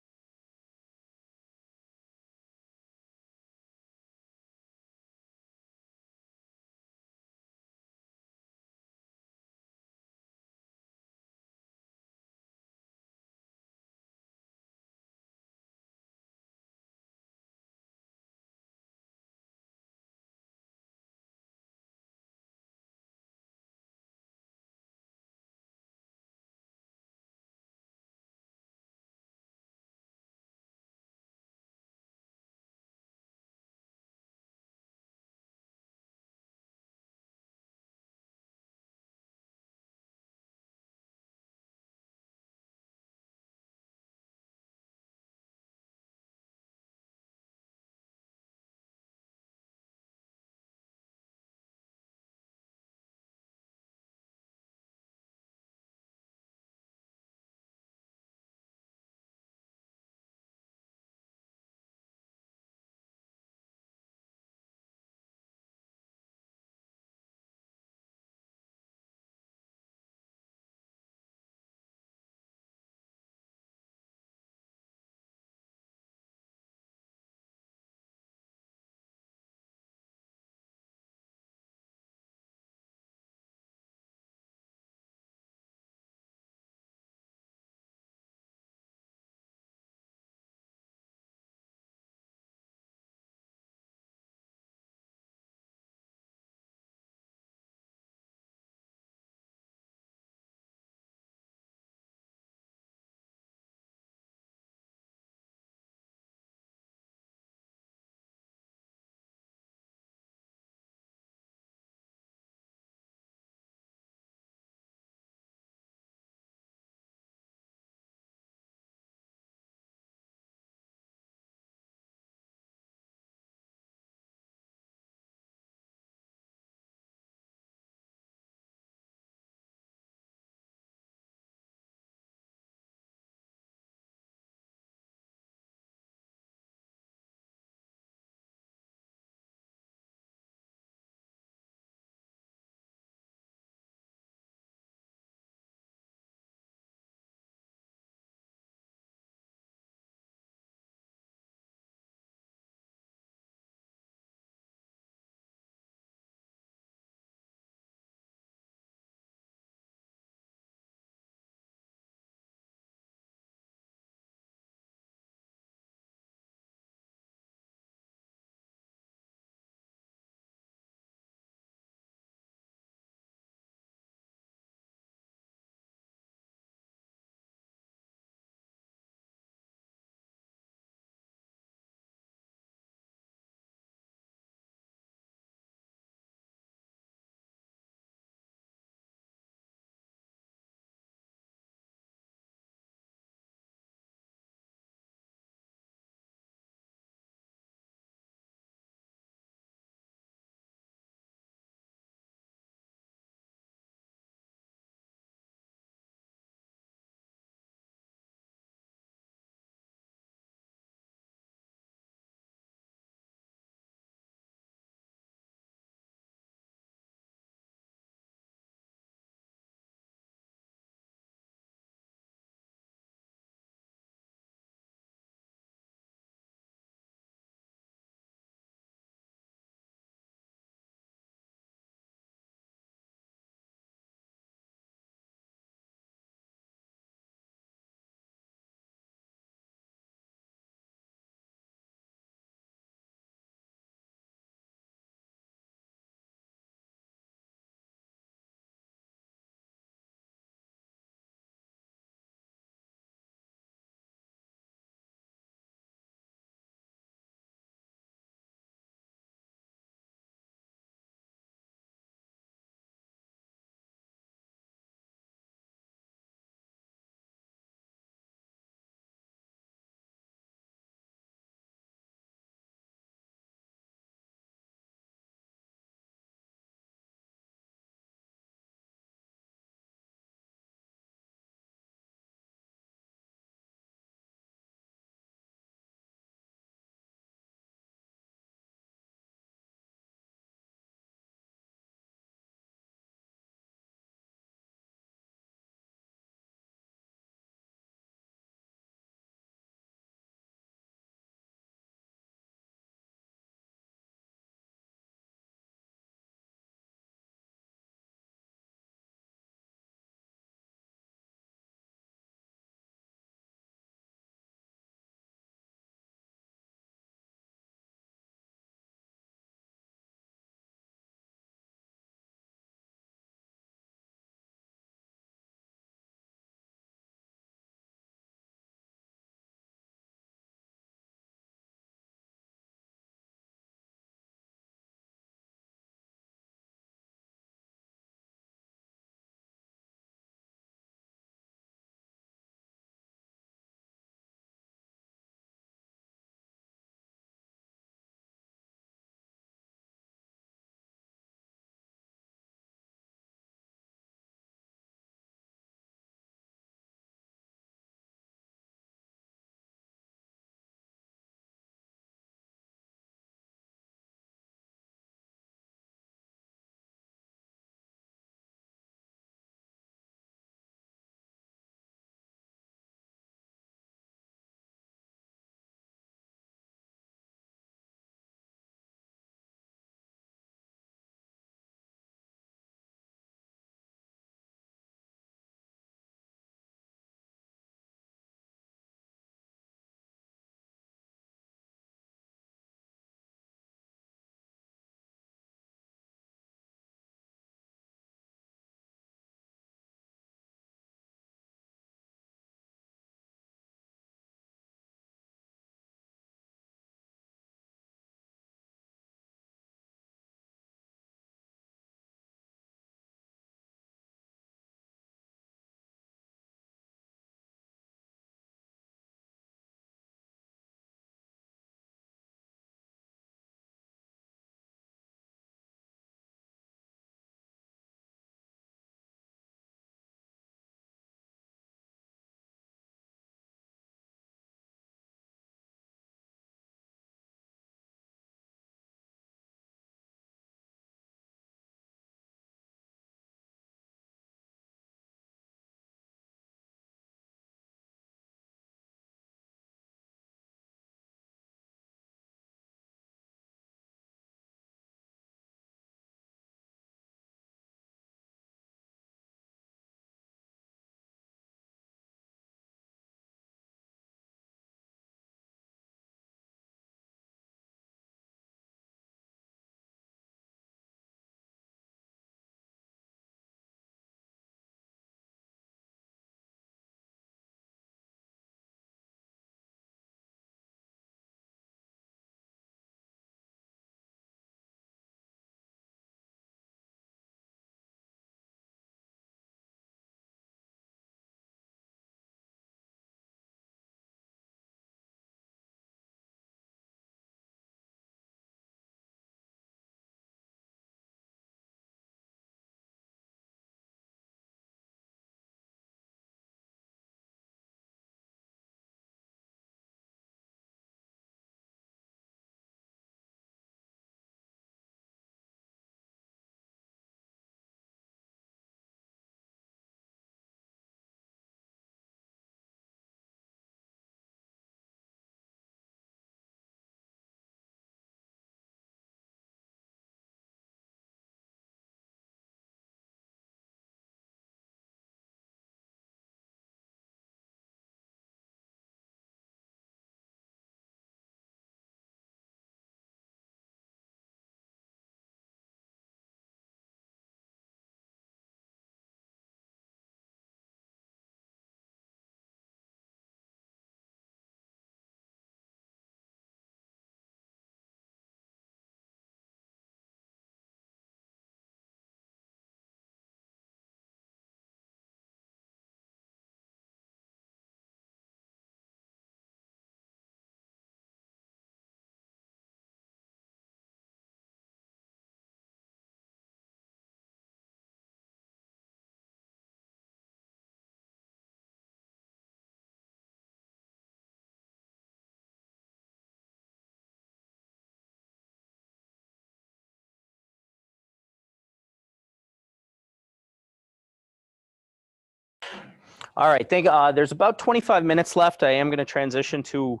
All right, there's about 25 minutes left. I am going to transition to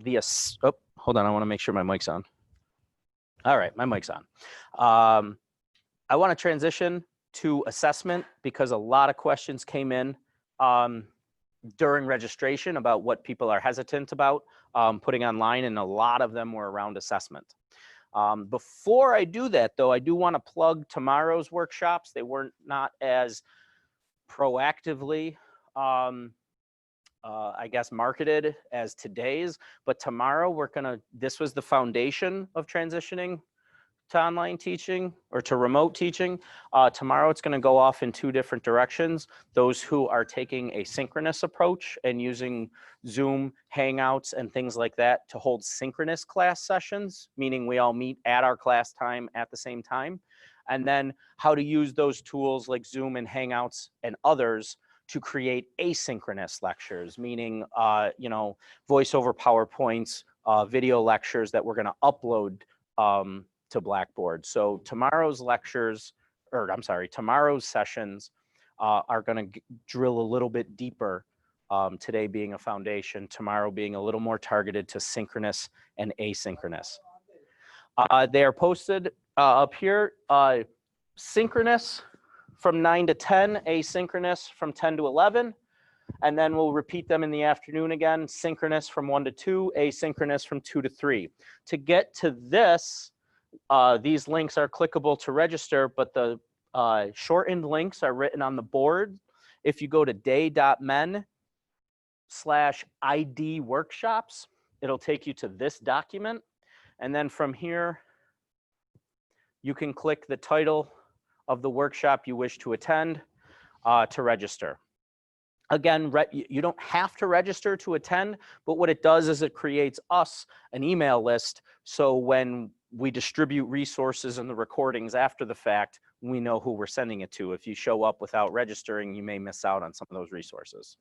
the, oh, hold on. I want to make sure my mic's on. All right, my mic's on. I want to transition to assessment because a lot of questions came in during registration about what people are hesitant about putting online, and a lot of them were around assessment. Before I do that, though, I do want to plug tomorrow's workshops. They weren't not as proactively, I guess, marketed as today's, but tomorrow this was the foundation of transitioning to online teaching or to remote teaching. Tomorrow it's going to go off in two different directions. Those who are taking a synchronous approach and using Zoom, Hangouts, and things like that to hold synchronous class sessions, meaning we all meet at our class time at the same time. And then how to use those tools like Zoom and Hangouts and others to create asynchronous lectures, meaning, voice over PowerPoints, video lectures that we're going to upload to Blackboard. So tomorrow's sessions are going to drill a little bit deeper. Today being a foundation, tomorrow being a little more targeted to synchronous and asynchronous. They are posted up here. Synchronous from 9 to 10, asynchronous from 10 to 11. And then we'll repeat them in the afternoon again, synchronous from 1 to 2, asynchronous from 2 to 3. To get to this, these links are clickable to register, but the shortened links are written on the board. If you go to day.men/ID workshops, it'll take you to this document. And then from here, you can click the title of the workshop you wish to attend to register. Again, you don't have to register to attend, but what it does is it creates us an email list. So when we distribute resources and the recordings after the fact, we know who we're sending it to. If you show up without registering, you may miss out on some of those resources.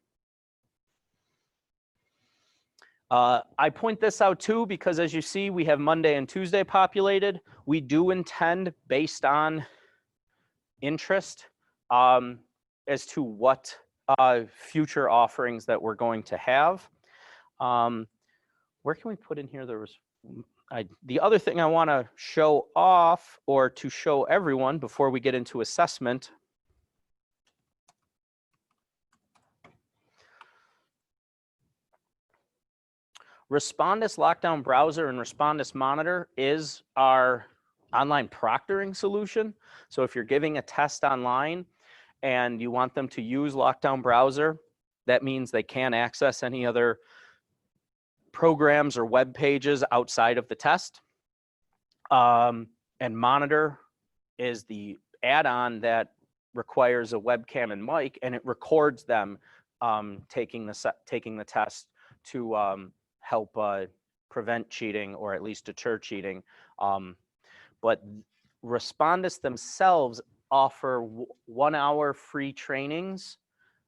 I point this out too, because as you see, we have Monday and Tuesday populated. We do intend, based on interest, as to what future offerings that we're going to have. Where can we put in here? The other thing I want to show off, or to show everyone before we get into assessment, Respondus Lockdown Browser and Respondus Monitor is our online proctoring solution. So if you're giving a test online and you want them to use Lockdown Browser, that means they can't access any other programs or web pages outside of the test. And Monitor is the add-on that requires a webcam and mic, and it records them taking the test to help prevent cheating, or at least deter cheating. But Respondus themselves offer 1 hour free trainings,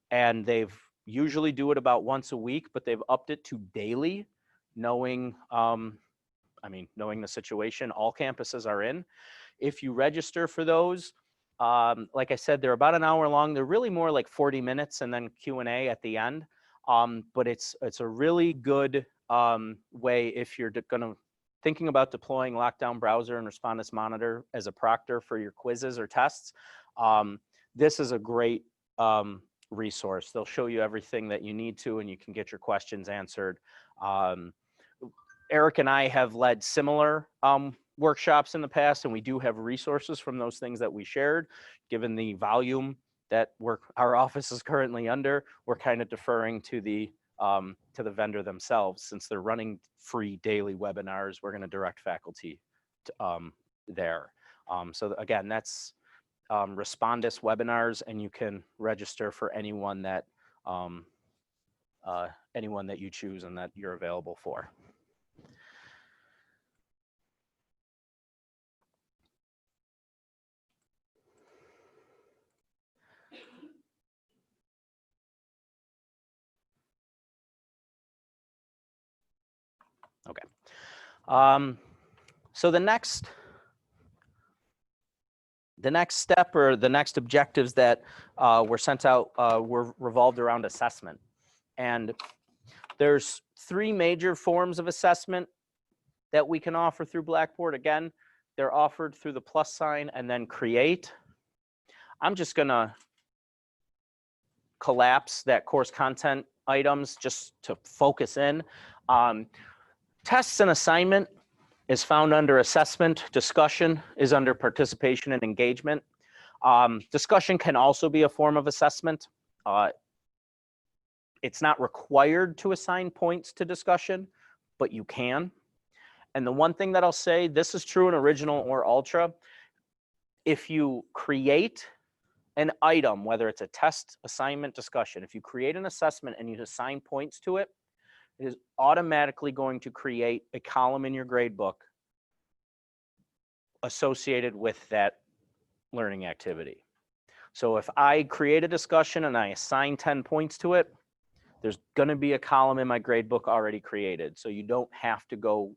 and they've usually do it about once a week, but they've upped it to daily, knowing the situation all campuses are in. If you register for those, like I said, they're about an hour long. They're really more like 40 minutes and then Q&A at the end. But it's a really good way if you're thinking about deploying Lockdown Browser and Respondus Monitor as a proctor for your quizzes or tests. This is a great resource. They'll show you everything that you need to, and you can get your questions answered. Eric and I have led similar workshops in the past, and we do have resources from those things that we shared. Given the volume that our office is currently under, we're kind of deferring to the vendor themselves. Since they're running free daily webinars, we're going to direct faculty to, there. So again, that's Respondus webinars, and you can register for anyone that you choose and that you're available for. Okay. So the next The next step or the next objectives that were sent out were revolved around assessment. And there's 3 major forms of assessment that we can offer through Blackboard. Again, they're offered through the plus sign and then create. I'm just gonna collapse that course content items just to focus in. Tests and assignment is found under assessment. Discussion is under participation and engagement. Discussion can also be a form of assessment. It's not required to assign points to discussion, but you can. And the one thing that I'll say, this is true in original or ultra, if you create an item, whether it's a test, assignment, discussion, if you create an assessment and you assign points to it, it is automatically going to create a column in your grade book associated with that learning activity. So if I create a discussion and I assign 10 points to it, there's going to be a column in my grade book already created. So you don't have to go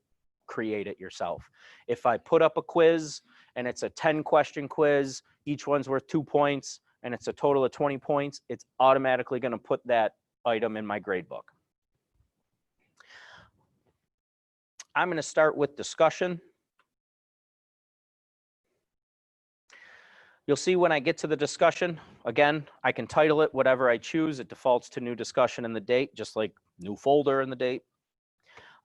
create it yourself. If I put up a quiz and it's a 10-question quiz, each one's worth 2 points, and it's a total of 20 points, it's automatically going to put that item in my grade book. I'm going to start with discussion. You'll see when I get to the discussion, again, I can title it whatever I choose. It defaults to new discussion in the date, just like new folder in the date.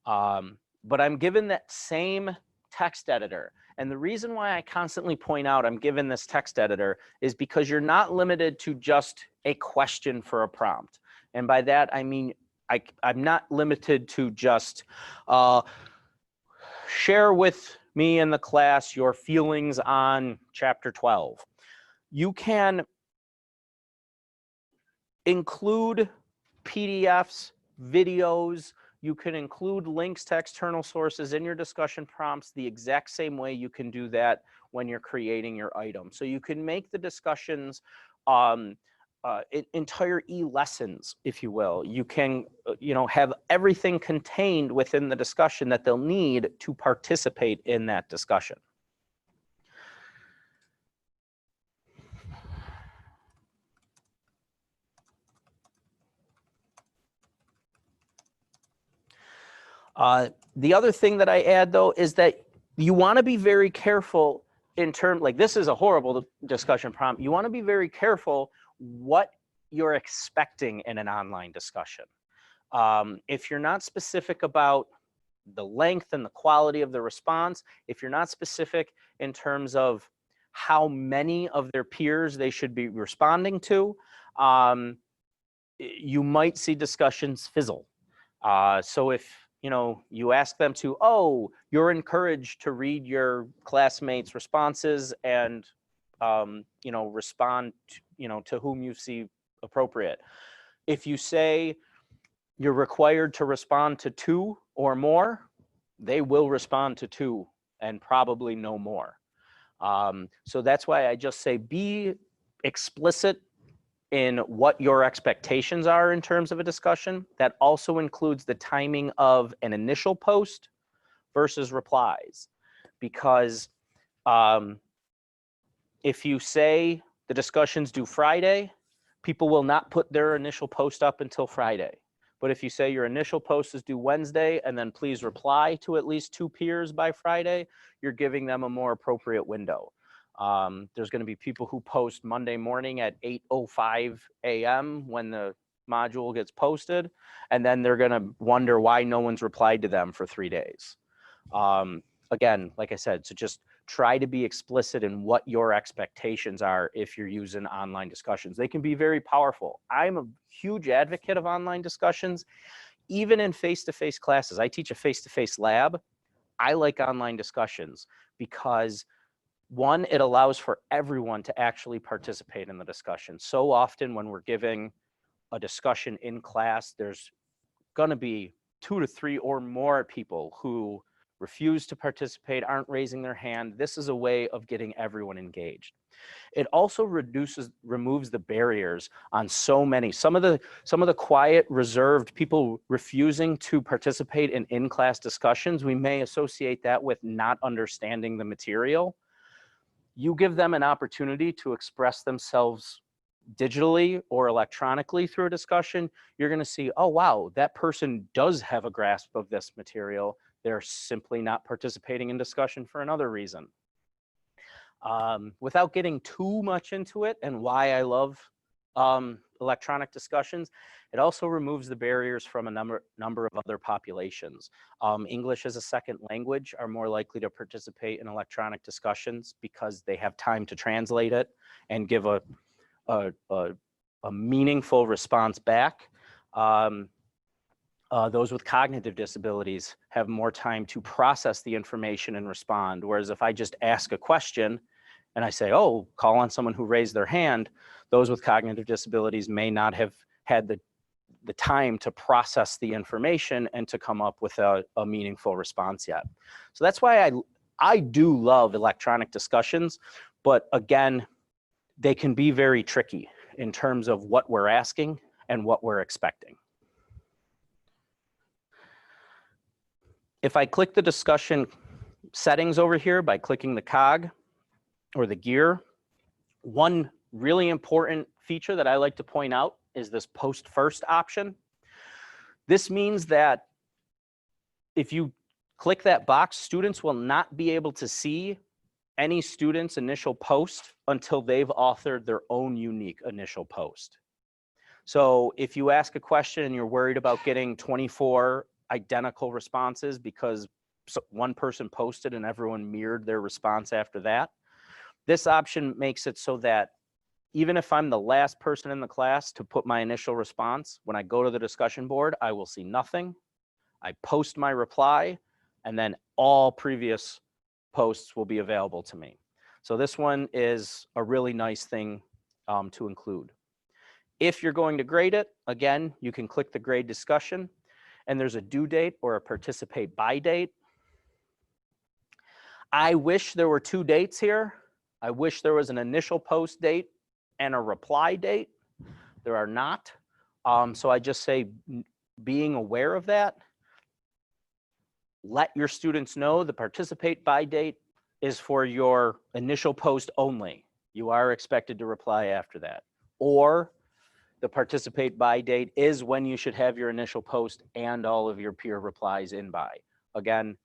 But I'm given that same text editor. And the reason why I constantly point out I'm given this text editor is because you're not limited to just a question for a prompt. And by that, I mean, I'm not limited to just share with me in the class your feelings on chapter 12. You can include PDFs, videos. You can include links to external sources in your discussion prompts the exact same way you can do that when you're creating your item. So you can make the discussions entire e-lessons, if you will. You can have everything contained within the discussion that they'll need to participate in that discussion. The other thing that I add, though, is that you want to be very careful in terms, like this is a horrible discussion prompt. You want to be very careful what you're expecting in an online discussion. If you're not specific about the length and the quality of the response, if you're not specific in terms of how many of their peers they should be responding to, you might see discussions fizzle. So if you ask them to, oh, you're encouraged to read your classmates' responses and, respond, to whom you see appropriate. If you say you're required to respond to 2 or more, they will respond to 2 and probably no more. So that's why I just say be explicit in what your expectations are in terms of a discussion. That also includes the timing of an initial post versus replies. Because if you say the discussion's due Friday, people will not put their initial post up until Friday. But if you say your initial post is due Wednesday and then please reply to at least 2 peers by Friday, you're giving them a more appropriate window. There's going to be people who post Monday morning at 8:05 a.m. when the module gets posted, and then they're going to wonder why no one's replied to them for 3 days. Again, like I said, so just try to be explicit in what your expectations are if you're using online discussions. They can be very powerful. I'm a huge advocate of online discussions, even in face-to-face classes. I teach a face-to-face lab. I like online discussions because, one, it allows for everyone to actually participate in the discussion. So often when we're giving a discussion in class, there's going to be 2 to 3 or more people who refuse to participate, aren't raising their hand. This is a way of getting everyone engaged. It also removes the barriers on so many. Some of the quiet, reserved people refusing to participate in in-class discussions, we may associate that with not understanding the material. you give them an opportunity to express themselves digitally or electronically through a discussion, you're going to see, oh, wow, that person does have a grasp of this material. They're simply not participating in discussion for another reason. Without getting too much into it and why I love electronic discussions, it also removes the barriers from a number of other populations. English as a second language are more likely to participate in electronic discussions because they have time to translate it and give a meaningful response back. Those with cognitive disabilities have more time to process the information and respond. Whereas if I just ask a question and I say, oh, call on someone who raised their hand, those with cognitive disabilities may not have had the time to process the information and to come up with a meaningful response yet. So that's why I do love electronic discussions, but again, they can be very tricky in terms of what we're asking and what we're expecting. If I click the discussion settings over here by clicking the cog or the gear, one really important feature that I like to point out is this post first option. This means that if you click that box, students will not be able to see any student's initial post until they've authored their own unique initial post. So if you ask a question and you're worried about getting 24 identical responses because one person posted and everyone mirrored their response after that, this option makes it so that even if I'm the last person in the class to put my initial response, when I go to the discussion board, I will see nothing. I post my reply, and then all previous posts will be available to me. So this one is a really nice thing to include. If you're going to grade it, again, you can click the grade discussion, and there's a due date or a participate by date. I wish there were two dates here. I wish there was an initial post date and a reply date. There are not. So I just say, being aware of that, let your students know the participate by date is for your initial post only. You are expected to reply after that. Or the participate by date is when you should have your initial post and all of your peer replies in by. Again,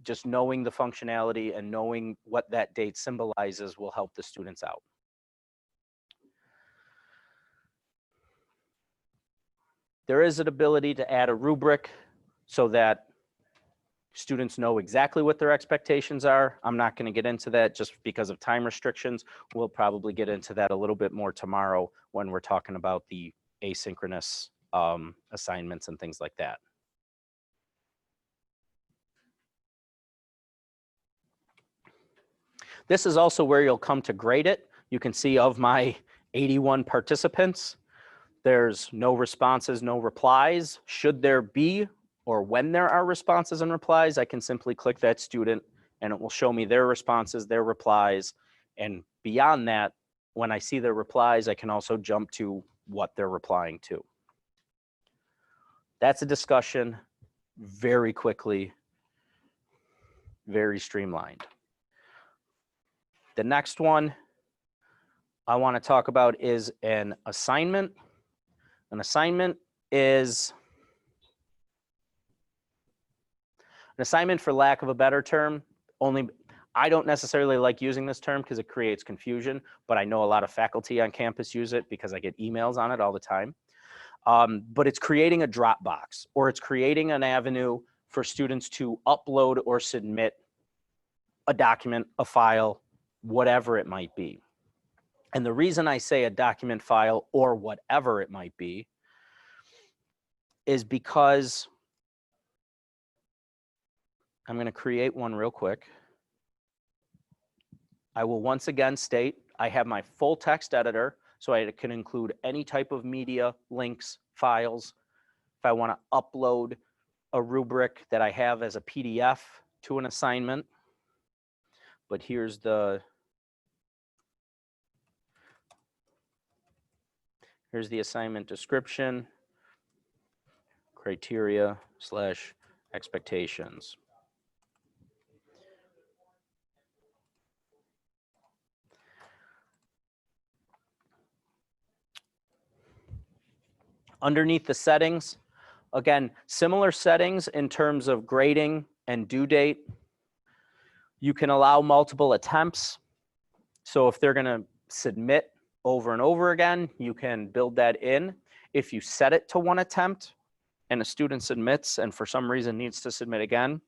just knowing the functionality and knowing what that date symbolizes will help the students out. There is an ability to add a rubric so that students know exactly what their expectations are. I'm not going to get into that just because of time restrictions. We'll probably get into that a little bit more tomorrow when we're talking about the asynchronous assignments and things like that. This is also where you'll come to grade it. You can see of my 81 participants, there's no responses, no replies. Should there be, or when there are responses and replies, I can simply click that student and it will show me their responses, their replies. And beyond that, when I see their replies, I can also jump to what they're replying to. That's a discussion very quickly, very streamlined. The next one I want to talk about is an assignment. An assignment is an assignment, for lack of a better term. Only I don't necessarily like using this term because it creates confusion, but I know a lot of faculty on campus use it because I get emails on it all the time. But it's creating a Dropbox, or it's creating an avenue for students to upload or submit a document, a file, whatever it might be. And the reason I say a document, file, or whatever it might be is because I'm going to create one real quick. I will once again state I have my full text editor, so I can include any type of media, links, files. If I want to upload a rubric that I have as a PDF to an assignment, but here's the assignment description, criteria / expectations. Underneath the settings, again, similar settings in terms of grading and due date. You can allow multiple attempts. So if they're going to submit over and over again, you can build that in. If you set it to one attempt and a student submits and for some reason needs to submit again,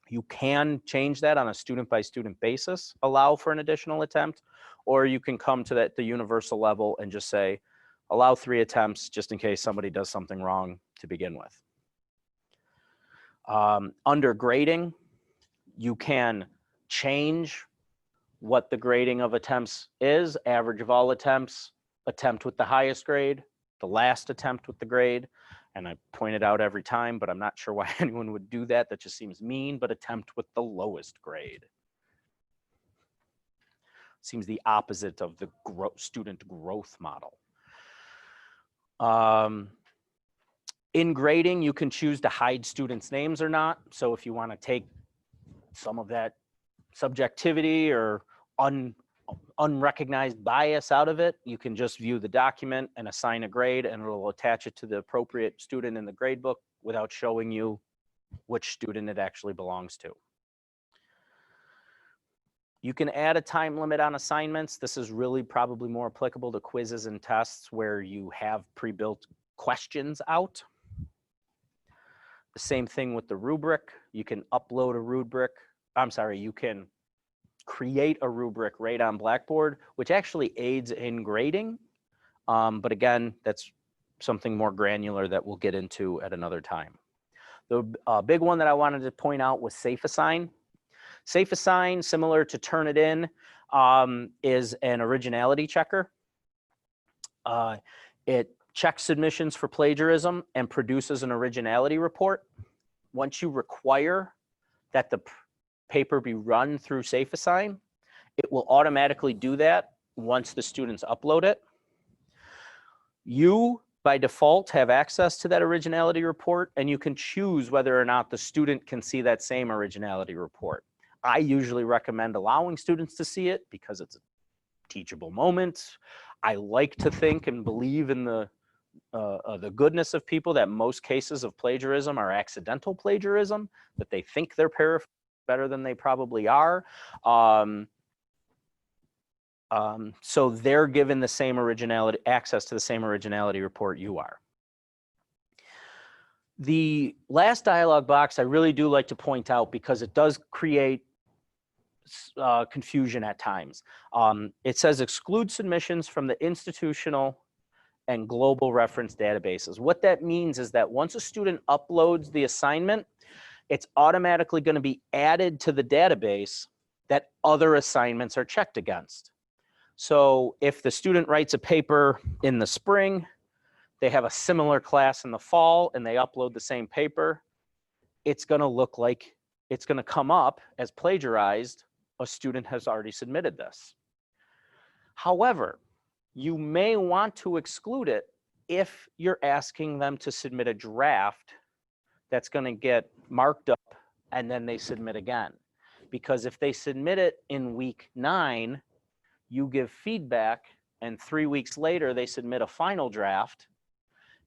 you can change that on a student by student basis, allow for an additional attempt, or you can come to the universal level and just say, allow 3 attempts just in case somebody does something wrong to begin with. Under grading, you can change what the grading of attempts is, average of all attempts, attempt with the highest grade, the last attempt with the grade. And I point it out every time, but I'm not sure why anyone would do that. That just seems mean, but attempt with the lowest grade. Seems the opposite of the student growth model. In grading, you can choose to hide students' names or not. So if you want to take some of that subjectivity or unrecognized bias out of it, you can just view the document and assign a grade, and it'll attach it to the appropriate student in the grade book without showing you which student it actually belongs to. You can add a time limit on assignments. This is really probably more applicable to quizzes and tests where you have pre-built questions out. The same thing with the rubric. You can upload a rubric. You can create a rubric right on Blackboard, which actually aids in grading. But again, that's something more granular that we'll get into at another time. The big one that I wanted to point out was SafeAssign. SafeAssign, similar to Turnitin, is an originality checker. It checks submissions for plagiarism and produces an originality report. Once you require that the paper be run through SafeAssign, it will automatically do that once the students upload it. You, by default, have access to that originality report, and you can choose whether or not the student can see that same originality report. I usually recommend allowing students to see it because it's a teachable moment. I like to think and believe in the goodness of people that most cases of plagiarism are accidental plagiarism, that they think they're paraphrasing better than they probably are. So they're given the same access to the same originality report you are. The last dialog box I really do like to point out because it does create confusion at times. It says exclude submissions from the institutional and global reference databases. What that means is that once a student uploads the assignment, it's automatically going to be added to the database that other assignments are checked against. So if the student writes a paper in the spring, they have a similar class in the fall, and they upload the same paper, it's going to look like it's going to come up as plagiarized. A student has already submitted this. However, you may want to exclude it if you're asking them to submit a draft that's going to get marked up and then they submit again. Because if they submit it in week 9, you give feedback, and 3 weeks later they submit a final draft,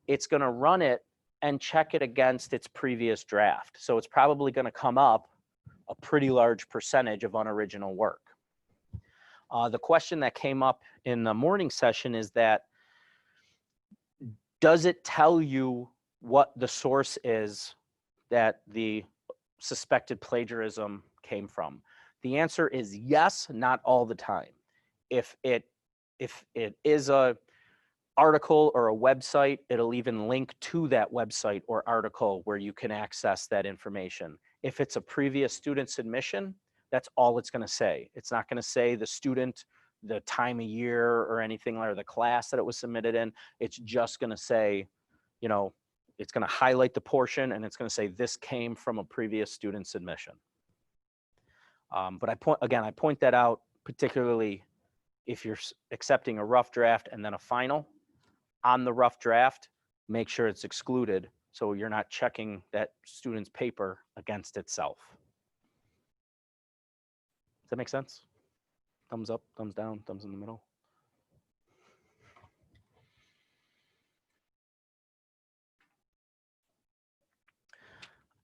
it's going to run it and check it against its previous draft. So it's probably going to come up a pretty large percentage of unoriginal work. The question that came up in the morning session is that, does it tell you what the source is that the suspected plagiarism came from? The answer is yes, not all the time. If it is a article or a website, it'll even link to that website or article where you can access that information. If it's a previous student submission, that's all it's going to say. It's not going to say the student, the time of year, or anything, or the class that it was submitted in. It's just going to say, you know, it's going to highlight the portion and it's going to say this came from a previous student submission. But I point that out particularly if you're accepting a rough draft and then a final. On the rough draft, make sure it's excluded so you're not checking that student's paper against itself. Does that make sense? Thumbs up, thumbs down, thumbs in the middle.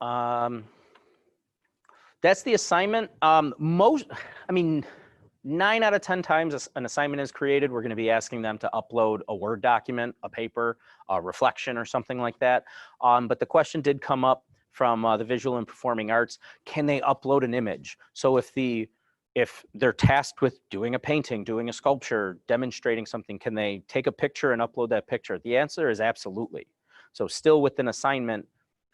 That's the assignment. I mean, 9 out of 10 times an assignment is created, we're going to be asking them to upload a Word document, a paper, a reflection, or something like that. But the question did come up from the Visual and Performing Arts. Can they upload an image? So if they're tasked with doing a painting, doing a sculpture, demonstrating something, can they take a picture and upload that picture? The answer is absolutely. So still with an assignment,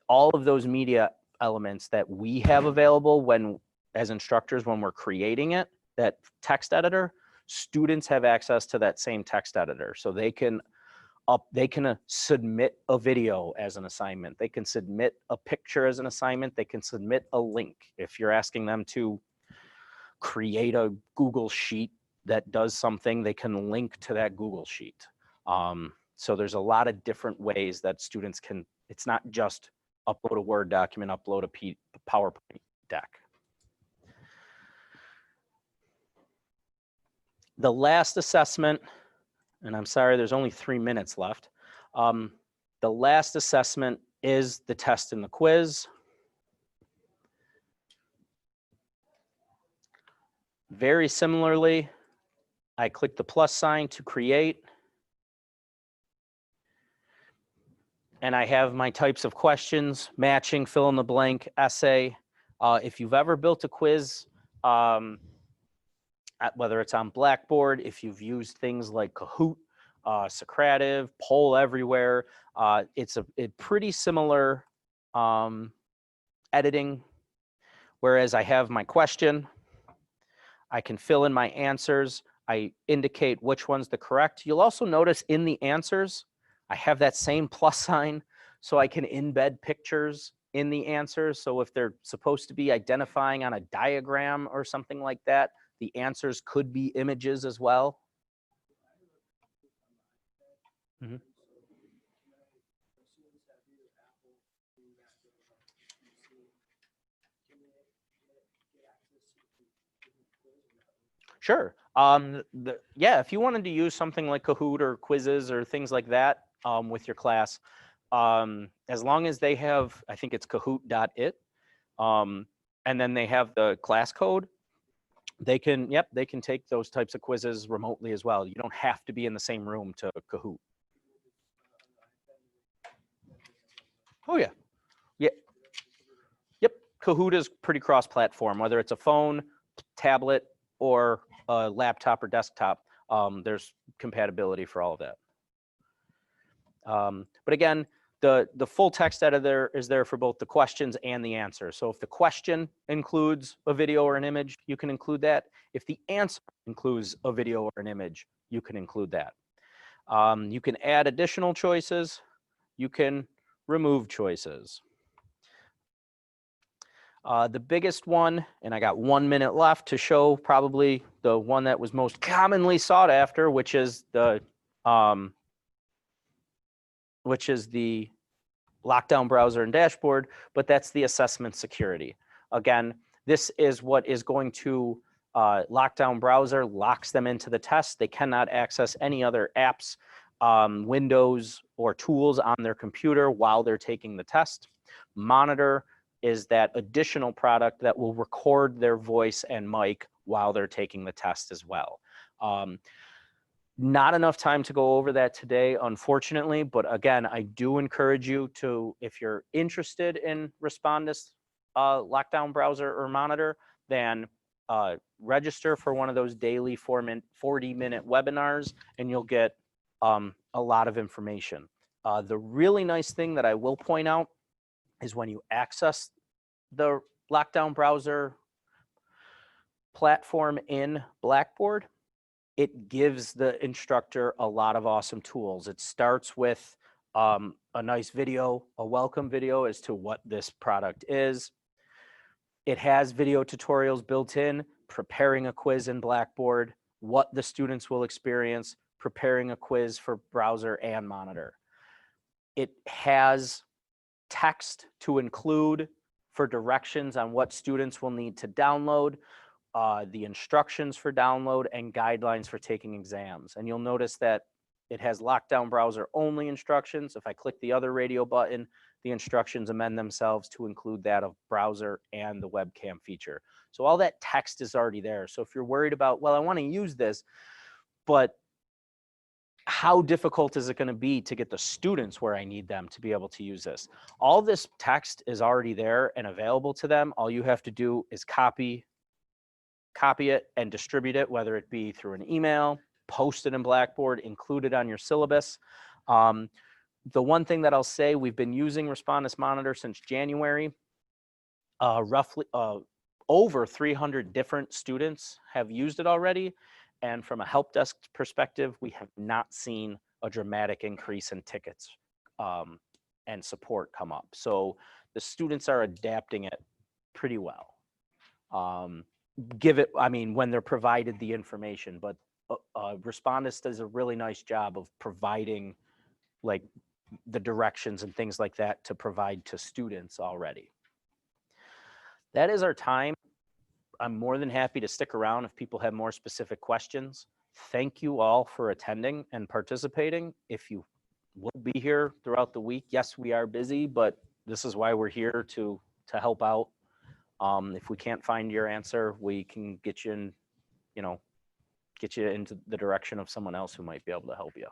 all of those media elements that we have available when, as instructors, when we're creating it, that text editor, students have access to that same text editor. So they can submit a video as an assignment. They can submit a picture as an assignment. They can submit a link. If you're asking them to create a Google sheet that does something, they can link to that Google sheet. So there's a lot of different ways that students can, it's not just upload a Word document, upload a PowerPoint deck. The last assessment, and I'm sorry, there's only 3 minutes left. The last assessment is the test and the quiz. Very similarly, I click the plus sign to create. And I have my types of questions: matching, fill in the blank, essay. If you've ever built a quiz, whether it's on Blackboard, if you've used things like Kahoot, Socrative, Poll Everywhere, it's a pretty similar editing. Whereas I have my question, I can fill in my answers, I indicate which one's the correct. You'll also notice in the answers, I have that same plus sign, so I can embed pictures in the answers. So if they're supposed to be identifying on a diagram or something like that, the answers could be images as well. Mm-hmm. Sure. Yeah, if you wanted to use something like Kahoot or quizzes or things like that with your class, as long as they have, I think it's kahoot.it, and then they have the class code, they can take those types of quizzes remotely as well. You don't have to be in the same room to Kahoot. Oh yeah. Yeah. Yep. Kahoot is pretty cross-platform, whether it's a phone, tablet, or a laptop or desktop. There's compatibility for all of that. But again, the full text editor is there for both the questions and the answers. So if the question includes a video or an image, you can include that. If the answer includes a video or an image, you can include that. You can add additional choices. You can remove choices. The biggest one, and I got 1 minute left to show probably the one that was most commonly sought after, which is the lockdown browser and dashboard, but that's the assessment security. Again, this is what is going to lockdown browser locks them into the test. They cannot access any other apps, windows, or tools on their computer while they're taking the test. Monitor is that additional product that will record their voice and mic while they're taking the test as well. Not enough time to go over that today, unfortunately, but again, I do encourage you to, if you're interested in Respondus lockdown browser or monitor, then register for one of those daily 40-minute webinars, and you'll get a lot of information. The really nice thing that I will point out is when you access the lockdown browser platform in Blackboard, it gives the instructor a lot of awesome tools. It starts with a nice video, a welcome video as to what this product is. It has video tutorials built in, preparing a quiz in Blackboard, what the students will experience, preparing a quiz for browser and monitor. It has text to include for directions on what students will need to download, the instructions for download, and guidelines for taking exams. And you'll notice that it has lockdown browser only instructions. If I click the other radio button, the instructions amend themselves to include that of browser and the webcam feature. So all that text is already there. So if you're worried about, well, I want to use this, but how difficult is it going to be to get the students where I need them to be able to use this? All this text is already there and available to them. All you have to do is copy it and distribute it, whether it be through an email, post it in Blackboard, include it on your syllabus. The one thing that I'll say, we've been using Respondus Monitor since January. Roughly over 300 different students have used it already. And from a help desk perspective, we have not seen a dramatic increase in tickets and support come up. So the students are adapting it pretty well. When they're provided the information, but Respondus does a really nice job of providing like the directions and things like that to provide to students already. That is our time. I'm more than happy to stick around if people have more specific questions. Thank you all for attending and participating. If you will be here throughout the week, yes, we are busy, but this is why we're here to help out. If we can't find your answer, we can get you into the direction of someone else who might be able to help you.